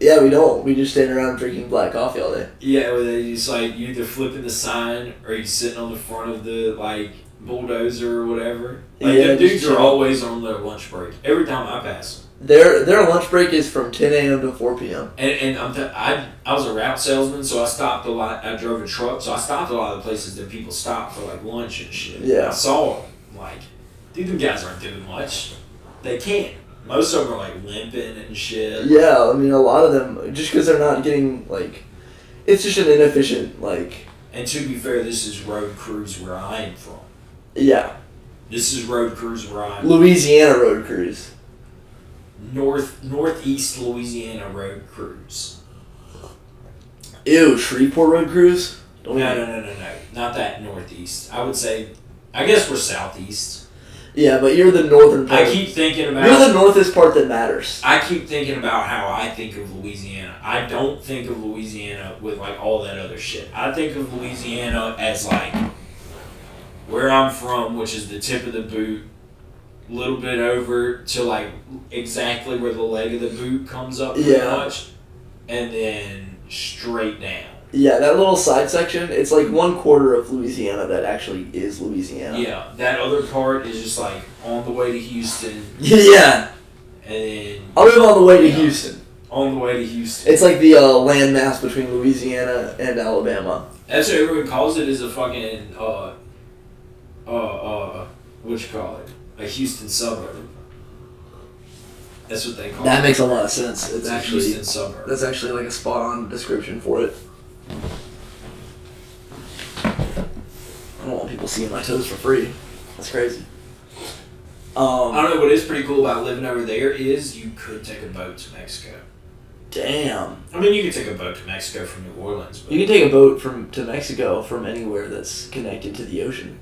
Yeah, we don't. We just stand around drinking black coffee all day. Yeah, well, they just like, you either flipping the sign or you sitting on the front of the like bulldozer or whatever. Like, yeah, the dudes are always on their lunch break. Every time I pass them. Their lunch break is from 10 a.m. to 4 p.m. And I was a route salesman, so I stopped a lot. I drove a truck, so I stopped a lot of the places that people stop for like lunch and shit. Yeah. I saw them, like, dude, them guys aren't doing much. They can't. Most of them are like limping and shit. Yeah, I mean, a lot of them, just because they're not getting, like, it's just an inefficient, like... And to be fair, this is road crews where I'm from. Yeah. This is road crews where I'm Louisiana road crews. Northeast Louisiana road crews. Ew, Shreveport road crews? No. Not that northeast. I would say, I guess we're southeast. Yeah, but you're the northern part. I keep thinking about... You're the northest part that matters. I keep thinking about how I think of Louisiana. I don't think of Louisiana with, like, all that other shit. I think of Louisiana as, like, where I'm from, which is the tip of the boot, a little bit over to, like, exactly where the leg of the boot comes up pretty much, and then straight down. Yeah, that little side section, it's like 1/4 of Louisiana that actually is Louisiana. Yeah, that other part is just like on the way to Houston. Yeah. And then... I live on the way to Houston. On the way to Houston. It's like the landmass between Louisiana and Alabama. That's what everyone calls it, is a fucking, what you call it? A Houston suburb. That's what they call it. That makes a lot of sense. It's actually a Houston suburb. That's actually like a spot-on description for it. I don't want people seeing my toes for free. That's crazy. I don't know, what is pretty cool about living over there is you could take a boat to Mexico. Damn. I mean, you could take a boat to Mexico from New Orleans. But you can take a boat to Mexico from anywhere that's connected to the ocean.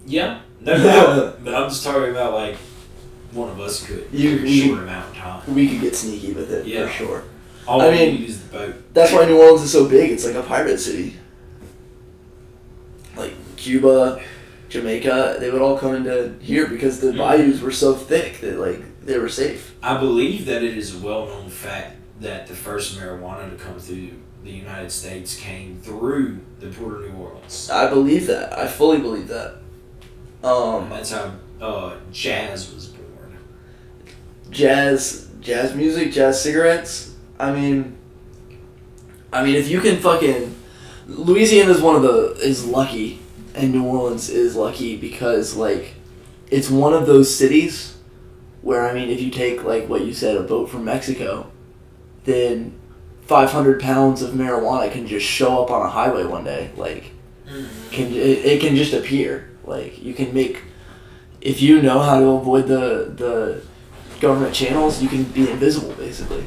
Yeah, no doubt. But I'm just talking about, like, one of us could for a short amount of time. We could get sneaky with it, for sure. All we need is the boat. That's why New Orleans is so big. It's like a pirate city. Like Cuba, Jamaica, they would all come into here because the bayous were so thick that like they were safe. I believe that it is a well-known fact that the first marijuana to come through the United States came through the Port of New Orleans. I believe that. I fully believe that. That's how jazz was born. Jazz music, jazz cigarettes. I mean, if you can fucking... Louisiana is lucky, and New Orleans is lucky because, like, it's one of those cities where, I mean, if you take, like, what you said, a boat from Mexico, then 500 pounds of marijuana can just show up on a highway one day. Like, it can just appear. Like, you can make... If you know how to avoid the government channels, you can be invisible, basically.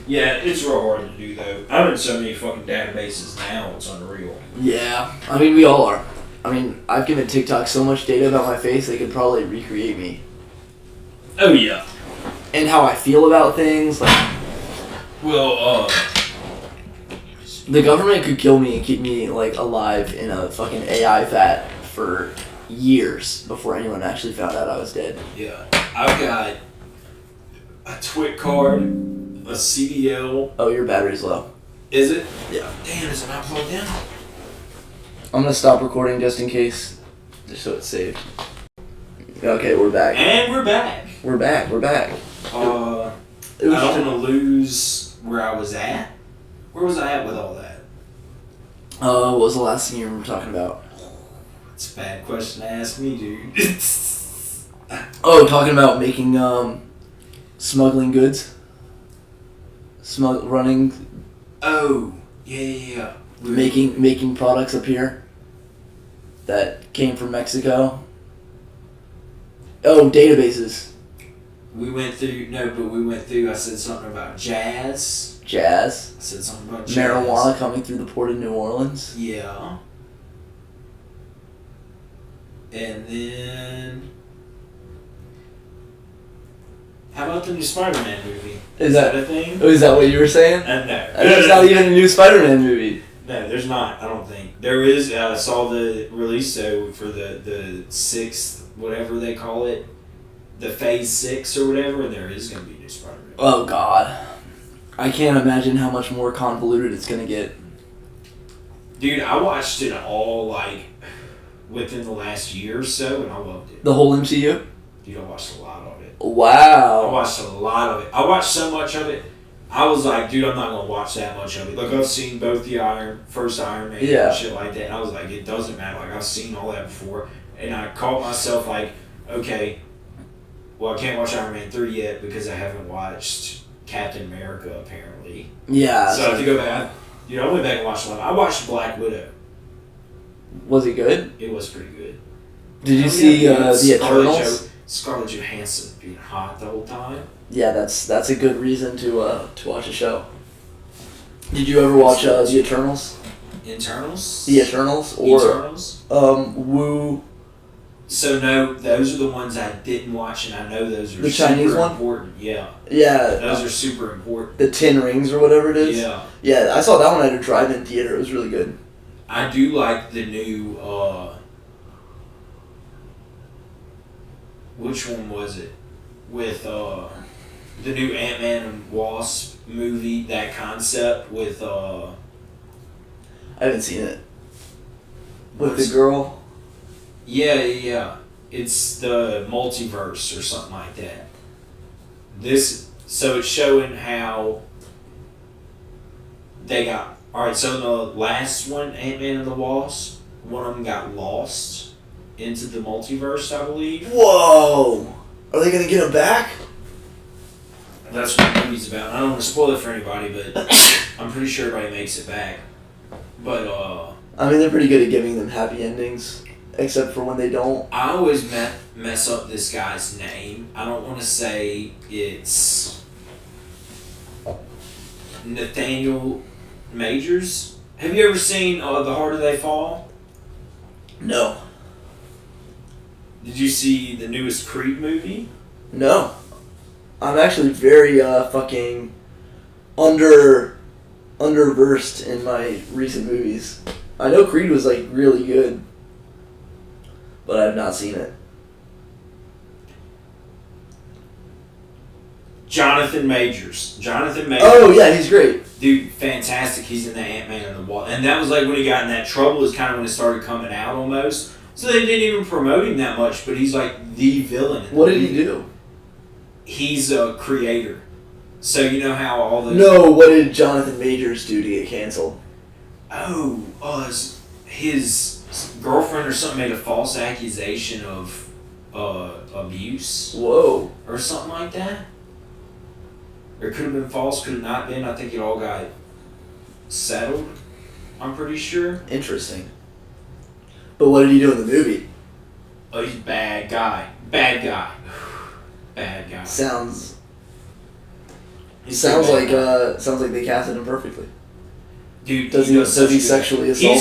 Yeah, it's real hard to do though. I'm in so many fucking databases now, it's unreal. Yeah, I mean, we all are. I mean, I've given TikTok so much data about my face, they could probably recreate me. Oh yeah. And how I feel about things, like... Well, the government could kill me and keep me, like, alive in a fucking AI vat for years before anyone actually found out I was dead. yeah. I've got a TWIC card, a CDL. Oh, your battery's low. Is it? Yeah. Damn, is it not plugged in? I'm gonna stop recording just in case, just so it's saved. Okay, we're back. And we're back. We're back. I don't want to lose where I was at. Where was I at with all that? What was the last thing you were talking about? It's a bad question to ask me, dude. Oh, talking about making, smuggling goods? Running... Oh, yeah. Making products appear that came from Mexico. Oh, databases. We went through, I said something about jazz. Jazz. I said something about jazz. Marijuana coming through the port of New Orleans. Yeah. And then... How about the new Spider-Man movie? Is that a thing? Oh, is that what you were saying? No. There's not even a new Spider-Man movie. No, there's not. I don't think there is. I saw the release for the sixth, whatever they call it, the Phase 6 or whatever, and there is going to be a new Spider-Man. Oh God, I can't imagine how much more convoluted it's going to get. Dude, I watched it all like within the last year or so, and I loved it. The whole MCU? Dude, I watched a lot of it. Wow. I watched a lot of it. I watched so much of it. I was like, dude, I'm not going to watch that much of it. Like, I've seen both the first Iron Man and shit like that. And I was like, it doesn't matter. Like, I've seen all that before. And I caught myself like, okay, well, I can't watch Iron Man 3 yet because I haven't watched Captain America, apparently. Yeah. So I have to go back. Dude, I went back and watched a lot. I watched Black Widow. Was it good? It was pretty good. Did you see the Eternals? Scarlett Johansson being hot the whole time. Yeah, that's a good reason to watch a show. Did you ever watch the Eternals? Internals? The Eternals or Eternals? Wu? So no, those are the ones I didn't watch, and I know those are the super Chinese one? Important. Yeah. Yeah. Those are super important. The 10 Rings or whatever it is. Yeah. Yeah, I saw that one at a drive-in theater. It was really good. I do like the new. Which one was it? With the new Ant-Man and Wasp movie, that concept with I haven't seen it. With the girl? Yeah. It's the multiverse or something like that. So it's showing how they got... Alright, so in the last one, Ant-Man and the Wasp, one of them got lost into the multiverse, I believe. Whoa! Are they gonna get him back? That's what the movie's about. I don't want to spoil it for anybody, but I'm pretty sure everybody makes it back. But, I mean, they're pretty good at giving them happy endings, except for when they don't. I always mess up this guy's name. I don't want to say it's Nathaniel Majors. Have you ever seen The Harder They Fall? No. Did you see the newest Creed movie? No. I'm actually very fucking underversed in my recent movies. I know Creed was like really good, but I have not seen it. Jonathan Majors. Oh yeah, he's great. Dude, fantastic. He's in the Ant-Man and the Wasp. And that was like when he got in that trouble, is kind of when it started coming out almost. So they didn't even promote him that much, but he's like the villain. What did he do? He's a creator. So you know how all those... No, what did Jonathan Majors do to get canceled? His girlfriend or something made a false accusation of abuse. Whoa. Or something like that. Or it could have been false, could have not been. I think it all got settled, I'm pretty sure. Interesting. But what did he do in the movie? Oh, he's a bad guy. Bad guy. Sounds Sounds like they casted him perfectly. Dude, does he sexually assault?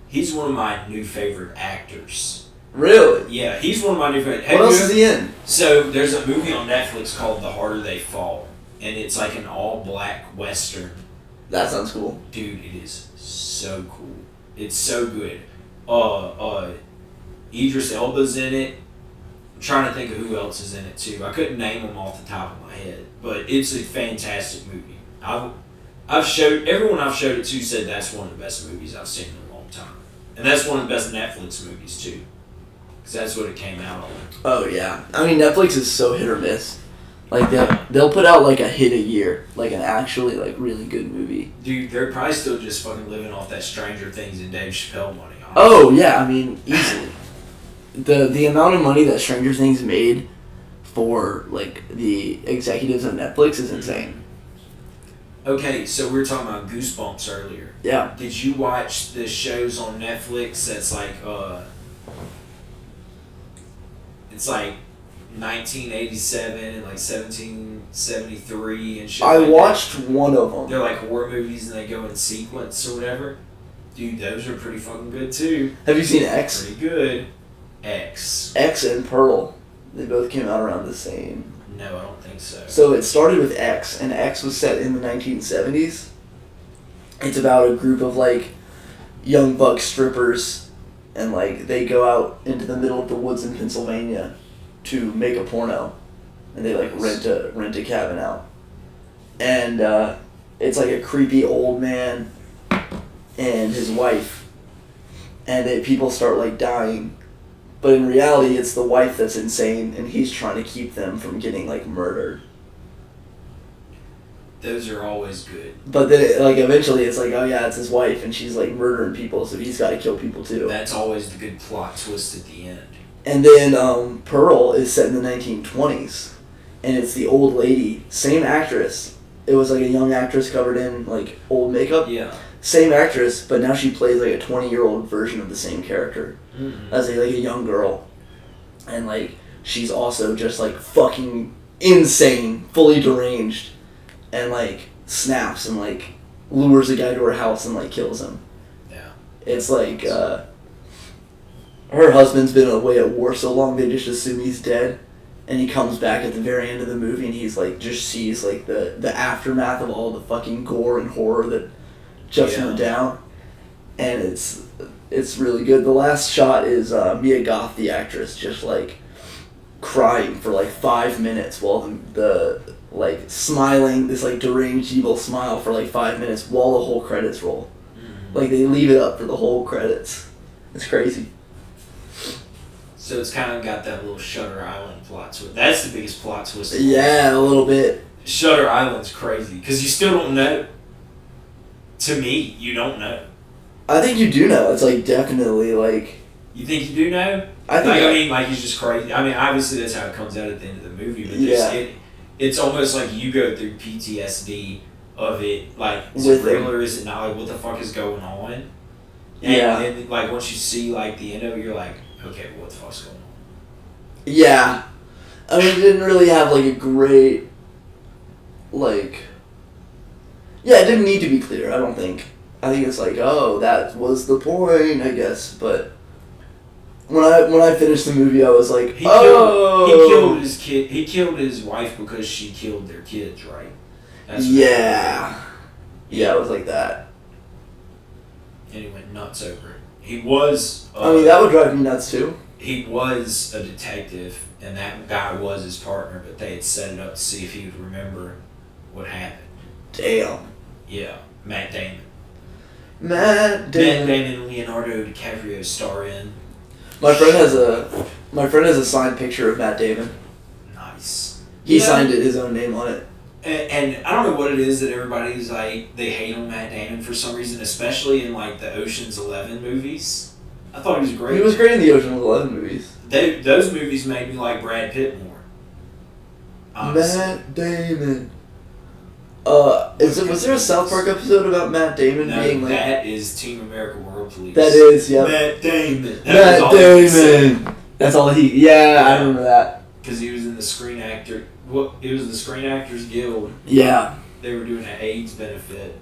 He's one of my new favorite actors. Really? Yeah, he's one of my new favorite. What else is he in? So there's a movie on Netflix called The Harder They Fall, and it's like an all-black western. That sounds cool. Dude, it is so cool. It's so good. Idris Elba's in it. I'm trying to think of who else is in it too. I couldn't name them off the top of my head, but it's a fantastic movie. I've showed everyone I've showed it to said that's one of the best movies I've seen in a long time, and that's one of the best Netflix movies too, because that's what it came out on. Oh yeah, I mean Netflix is so hit or miss. Like they'll put out like a hit a year, like an actually like really good movie. Dude, they're probably still just fucking living off that Stranger Things and Dave Chappelle money. Honestly. Oh yeah, I mean easily. The amount of money that Stranger Things made for like the executives of Netflix is insane. Okay, so we were talking about Goosebumps earlier. Yeah. Did you watch the shows on Netflix that's like it's like 1987 and like 1773 and shit? I watched one of them. They're like horror movies and they go in sequence or whatever. Dude, those are pretty fucking good too. Have you seen X? Pretty good. X and Pearl. They both came out around the same. No, I don't think so. So it started with X, and X was set in the 1970s. It's about a group of like young buck strippers, and like they go out into the middle of the woods in Pennsylvania to make a porno, and they like rent a cabin out, and it's like a creepy old man and his wife, and people start like dying. But in reality, it's the wife that's insane, and he's trying to keep them from getting, like, murdered. Those are always good. But then, eventually it's like, oh yeah, it's his wife, and she's, like, murdering people, so he's got to kill people, too. That's always the good plot twist at the end. And then, Pearl is set in the 1920s, and it's the old lady, same actress. It was, like, a young actress covered in, like, old makeup. Yeah. Same actress, but now she plays, like, a 20-year-old version of the same character. Mm-hmm. As a young girl, and like she's also just like fucking insane, fully deranged, and like snaps and like lures a guy to her house and like kills him. Yeah, it's like her husband's been away at war so long they just assume he's dead, and he comes back at the very end of the movie and he's like just sees like the aftermath of all the fucking gore and horror that just went down, and it's really good. The last shot is Mia Goth, the actress, just like crying for like 5 minutes while the like smiling, this like deranged evil smile for like 5 minutes while the whole credits roll. Mm-hmm. Like they leave it up for the whole credits. It's crazy. So it's kind of got that little Shutter Island plot to it. That's the biggest plot twist. Yeah, a little bit. Shutter Island's crazy because you still don't know. To me, you don't know. I think you do know. It's like definitely like. You think you do know? I think. I mean, like he's just crazy. I mean, obviously that's how it comes out at the end of the movie, but it's almost like you go through PTSD of it. Like, is it real or is it not? Like, what the fuck is going on? And then, like, once you see like the end of it, you're like, okay, what the fuck's going on? Yeah, I mean, it didn't really have like a great, like. Yeah, it didn't need to be clear. I don't think. I think it's like, oh, that was the point, I guess. But when I finished the movie, I was like, he killed his kid. He killed his wife because she killed their kids, right? That's yeah, it was like that. And he went nuts over it. He was. I mean, that would drive me nuts too. He was a detective, and that guy was his partner, but they had set it up to see if he would remember what happened. Damn. Yeah, Matt Damon. Matt Damon and Leonardo DiCaprio star in. My friend has a signed picture of Matt Damon. Nice. He signed it, his own name on it. And I don't know what it is that everybody's like, they hate on Matt Damon for some reason, especially in like the Ocean's 11 movies. I thought he was great. He was great in the Ocean's 11 movies. Those movies made me like Brad Pitt more. Honestly. Matt Damon. Was there a South Park episode about Matt Damon being like... that is Team America World Police. That is, yeah. Matt Damon. Matt Damon. That's all he... Yeah, I remember that. Because he was in the Screen Actor What? It was the Screen Actors Guild. Yeah. They were doing an AIDS benefit.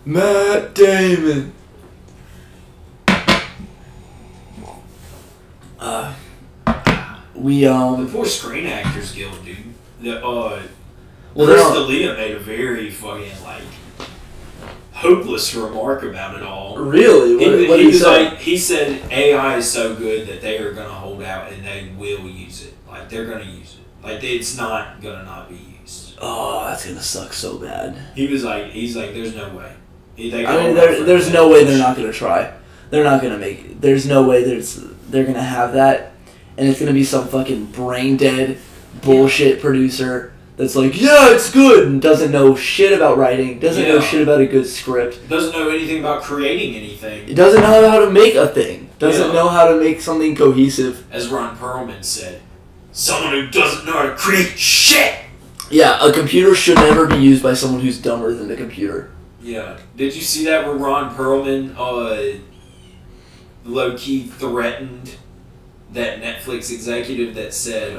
Matt Damon. The poor Screen Actors Guild, dude. Chris D'Elia made a very fucking hopeless remark about it all. Really? What he was like, he said AI is so good that they are gonna hold out and they will use it. Like they're gonna use it. Like it's not gonna not be used. Oh, that's gonna suck so bad. He's like, there's no way. There's no way they're not gonna try. They're not gonna make it. There's no way they're gonna have that, and it's gonna be some fucking brain dead bullshit producer that's like, yeah, it's good, and doesn't know shit about writing, doesn't know shit about a good script, doesn't know anything about creating anything. It doesn't know how to make a thing, doesn't know how to make something cohesive. As Ron Perlman said, someone who doesn't know how to create shit. Yeah, a computer should never be used by someone who's dumber than the computer. Yeah. Did you see that where Ron Perlman low-key threatened that Netflix executive that said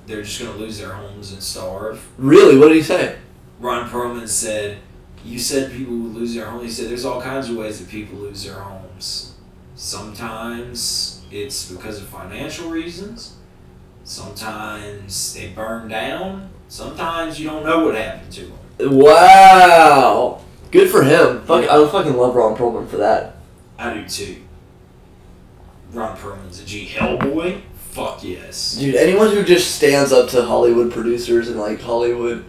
they're just going to lose their homes and starve? Really? What did he say? Ron Perlman said, you said people would lose their homes. He said there's all kinds of ways that people lose their homes. Sometimes it's because of financial reasons. Sometimes they burn down. Sometimes you don't know what happened to them. Wow. Good for him. I fucking love Ron Perlman for that. I do too. Ron Perlman's a G. Hellboy? Fuck yes. Dude, anyone who just stands up to Hollywood producers and Hollywood,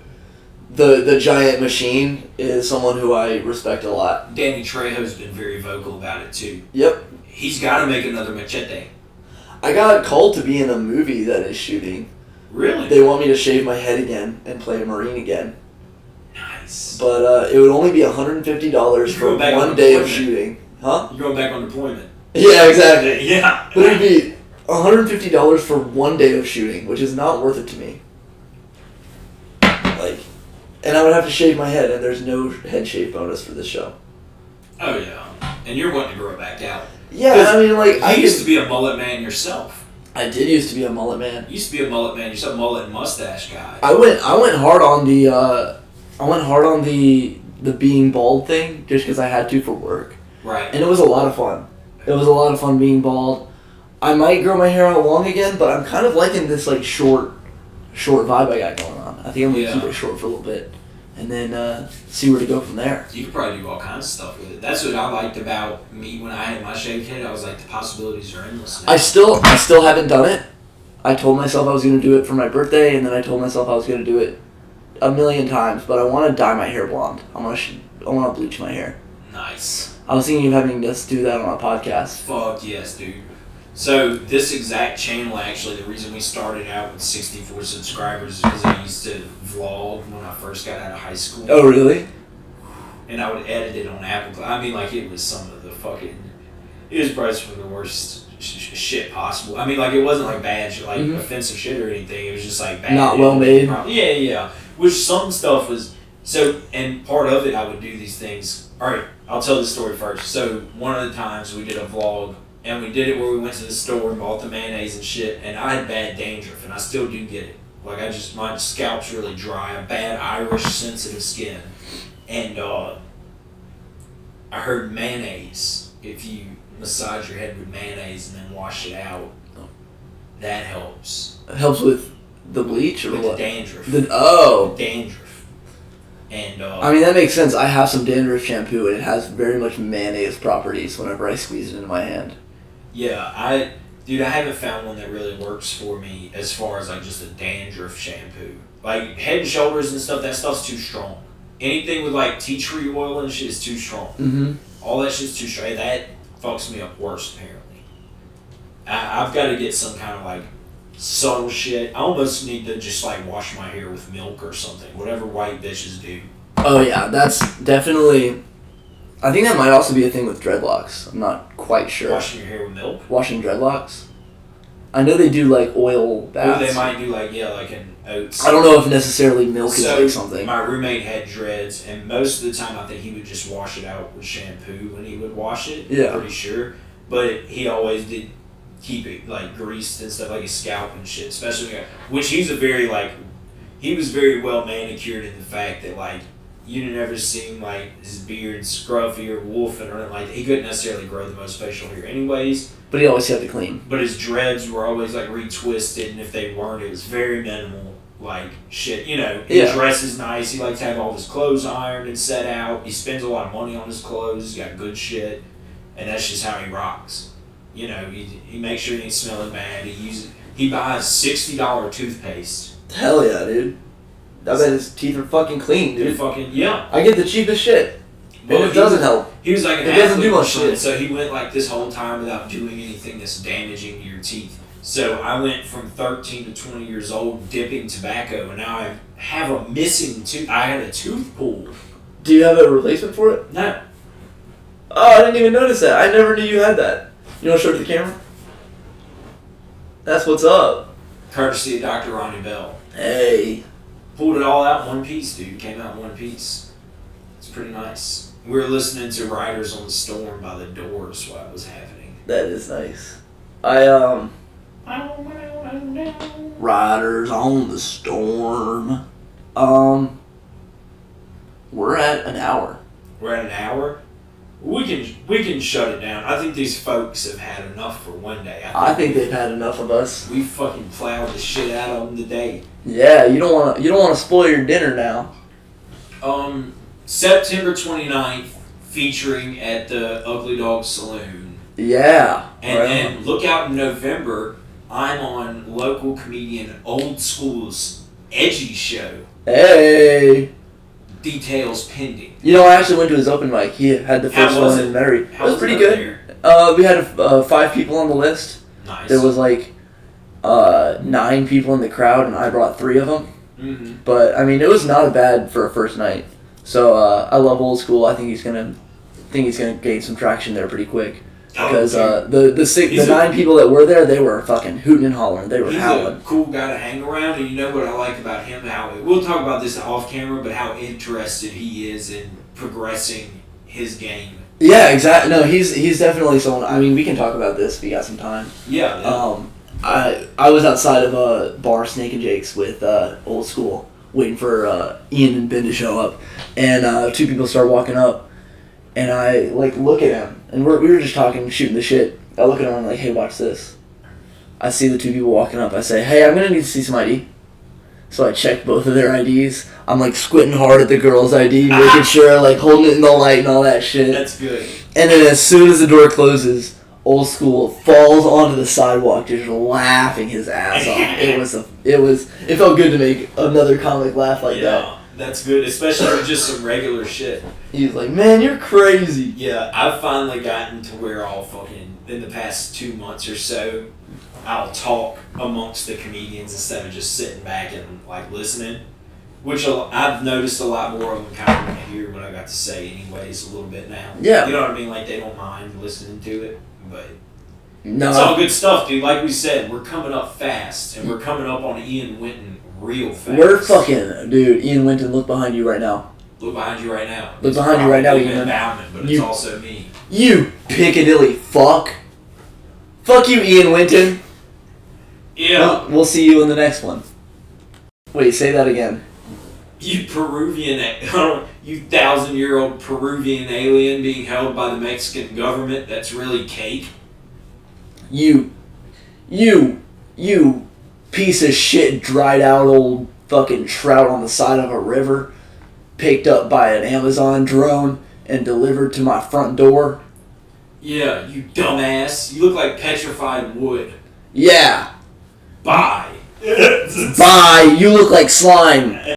the giant machine, is someone who I respect a lot. Danny Trejo's been very vocal about it too. Yep. He's got to make another Machete. I got called to be in a movie that is shooting. Really? They want me to shave my head again and play a Marine again. Nice. But it would only be $150 for 1 day of shooting. Huh? You're going back on deployment. Yeah, exactly. Yeah. But it'd be $150 for 1 day of shooting, which is not worth it to me. And I would have to shave my head, and there's no head shave bonus for this show. Oh, yeah. And you're wanting to grow it back out. Yeah, I mean, you used to be a mullet man yourself. I did used to be a mullet man. You used to be a mullet man yourself, mullet and mustache guy. I went hard on the being bald thing just because I had to for work. Right. And it was a lot of fun. It was a lot of fun being bald. I might grow my hair out long again, but I'm kind of liking this short vibe I got going on. I think I'm gonna keep it short for a little bit, and then see where to go from there. You could probably do all kinds of stuff with it. That's what I liked about me when I had my shaved head. I was like, the possibilities are endless now. I still haven't done it. I told myself I was gonna do it for my birthday, and then I told myself I was gonna do it a million times. But I want to dye my hair blonde. I want to bleach my hair. Nice. I was thinking of having us do that on a podcast. Fuck yes, dude. So this exact channel, actually, the reason we started out with 64 subscribers is because I used to vlog when I first got out of high school. Oh, really? And I would edit it on Apple. I mean, it was some of the fucking... It was probably some of the worst shit possible. I mean, it wasn't bad shit, offensive shit or anything. It was just bad. Not well made. Yeah. Which some stuff was... So, and part of it, I would do these things... Alright, I'll tell the story first. So, one of the times we did a vlog, and we did it where we went to the store and bought the mayonnaise and shit, and I had bad dandruff, and I still do get it. My scalp's really dry, a bad Irish sensitive skin. And I heard mayonnaise, if you massage your head with mayonnaise and then wash it out, that helps. It helps with the bleach or with what? The dandruff. The dandruff. And I mean, that makes sense. I have some dandruff shampoo, and it has very much mayonnaise properties whenever I squeeze it into my hand. Yeah, I haven't found one that really works for me as far as just a dandruff shampoo. Head and Shoulders and stuff, that stuff's too strong. Anything with tea tree oil and shit is too strong. Mm-hmm. All that shit's too strong. That fucks me up worse, apparently. I've got to get some kind of subtle shit. I almost need to just wash my hair with milk or something. Whatever white bitches do. Oh yeah, that's definitely... I think that might also be a thing with dreadlocks. I'm not quite sure. Washing your hair with milk? Washing dreadlocks? I know they do oil baths. Or they might do an oats. I don't know if necessarily milk is something. My roommate had dreads, and most of the time I think he would just wash it out with shampoo when he would wash it. Yeah. I'm pretty sure. But he always did keep it greased and stuff, his scalp and shit. Especially which he's a very he was very well manicured in the fact that, like, you never seen, like, his beard scruffy or wolfing or anything like that. He couldn't necessarily grow the most facial hair anyways. But he always had to clean. But his dreads were always, like, retwisted, and if they weren't, it was very minimal, like, shit. You know, he dresses nice. He likes to have all his clothes ironed and set out. He spends a lot of money on his clothes. He's got good shit. And that's just how he rocks. You know, he makes sure he ain't smelling bad. He buys $60 toothpaste. Hell yeah, dude. I bet his teeth are fucking clean, dude. Yeah. I get the cheapest shit. Well, and it doesn't help. He was like an athlete. It doesn't do much shit. So he went like this whole time without doing anything that's damaging your teeth. So I went from 13 to 20 years old dipping tobacco, and now I have a missing tooth. I had a tooth pulled. Do you have a replacement for it? No. Oh, I didn't even notice that. I never knew you had that. You want to show it to the camera? That's what's up. Courtesy of Dr. Ronnie Bell. Hey. Pulled it all out in one piece, dude. Came out in one piece. It's pretty nice. We were listening to Riders on the Storm by the Doors while it was happening. That is nice. Riders on the Storm. We're at an hour. We're at an hour? We can shut it down. I think these folks have had enough for one day. I think they've had enough of us. We fucking plowed the shit out of them today. Yeah, you don't want to spoil your dinner now. September 29th, featuring at the Ugly Dog Saloon. Yeah. And look out in November, I'm on local comedian Old School's Edgy show. Hey. Details pending. You know, I actually went to his open mic. He had the first one in Mary. It was pretty good. We had 5 people on the list. Nice. There was like 9 people in the crowd, and I brought 3 of them. Mm-hmm. But I mean, it was not bad for a first night. So I love Old School. I think he's gonna gain some traction there pretty quick. Because the 9 people that were there, they were fucking hooting and hollering. They were howling. He's a cool guy to hang around, and you know what I like about him? We'll talk about this off camera, but how interested he is in progressing his game. Yeah, exactly. No, he's definitely someone. I mean, we can talk about this if you got some time. Yeah. I was outside of a bar, Snake and Jake's, with Old School, waiting for Ian and Ben to show up, and 2 people start walking up. And I, look at him, and we were just talking, shooting the shit. I look at him, and I'm like, hey, watch this. I see the 2 people walking up. I say, hey, I'm going to need to see some ID. So I check both of their IDs. I'm, squinting hard at the girl's ID, making sure, holding it in the light and all that shit. That's good. And then as soon as the door closes, Old School falls onto the sidewalk, just laughing his ass off. It felt good to make another comic laugh like that. That's good, especially with just some regular shit. He was like, man, you're crazy. Yeah, I've finally gotten to where I'll fucking, in the past 2 months or so, I'll talk amongst the comedians instead of just sitting back and, listening. Which I've noticed a lot more of them kind of hear what I got to say anyways a little bit now. Yeah. You know what I mean? They don't mind listening to it, but no, it's all good stuff, dude. Like we said, we're coming up fast, and we're coming up on Ian Winton real fast. We're fucking, dude, Ian Winton, look behind you right now. Look behind you right now. Look behind you right now, Ian. But it's also me. You Piccadilly fuck. Fuck you, Ian Winton. Yeah. We'll see you in the next one. Wait, say that again. You Peruvian, you 1,000-year-old Peruvian alien being held by the Mexican government that's really cake. You piece of shit, dried out old fucking trout on the side of a river, picked up by an Amazon drone and delivered to my front door. Yeah, you dumbass. You look like petrified wood. Yeah. Bye. Bye. You look like slime.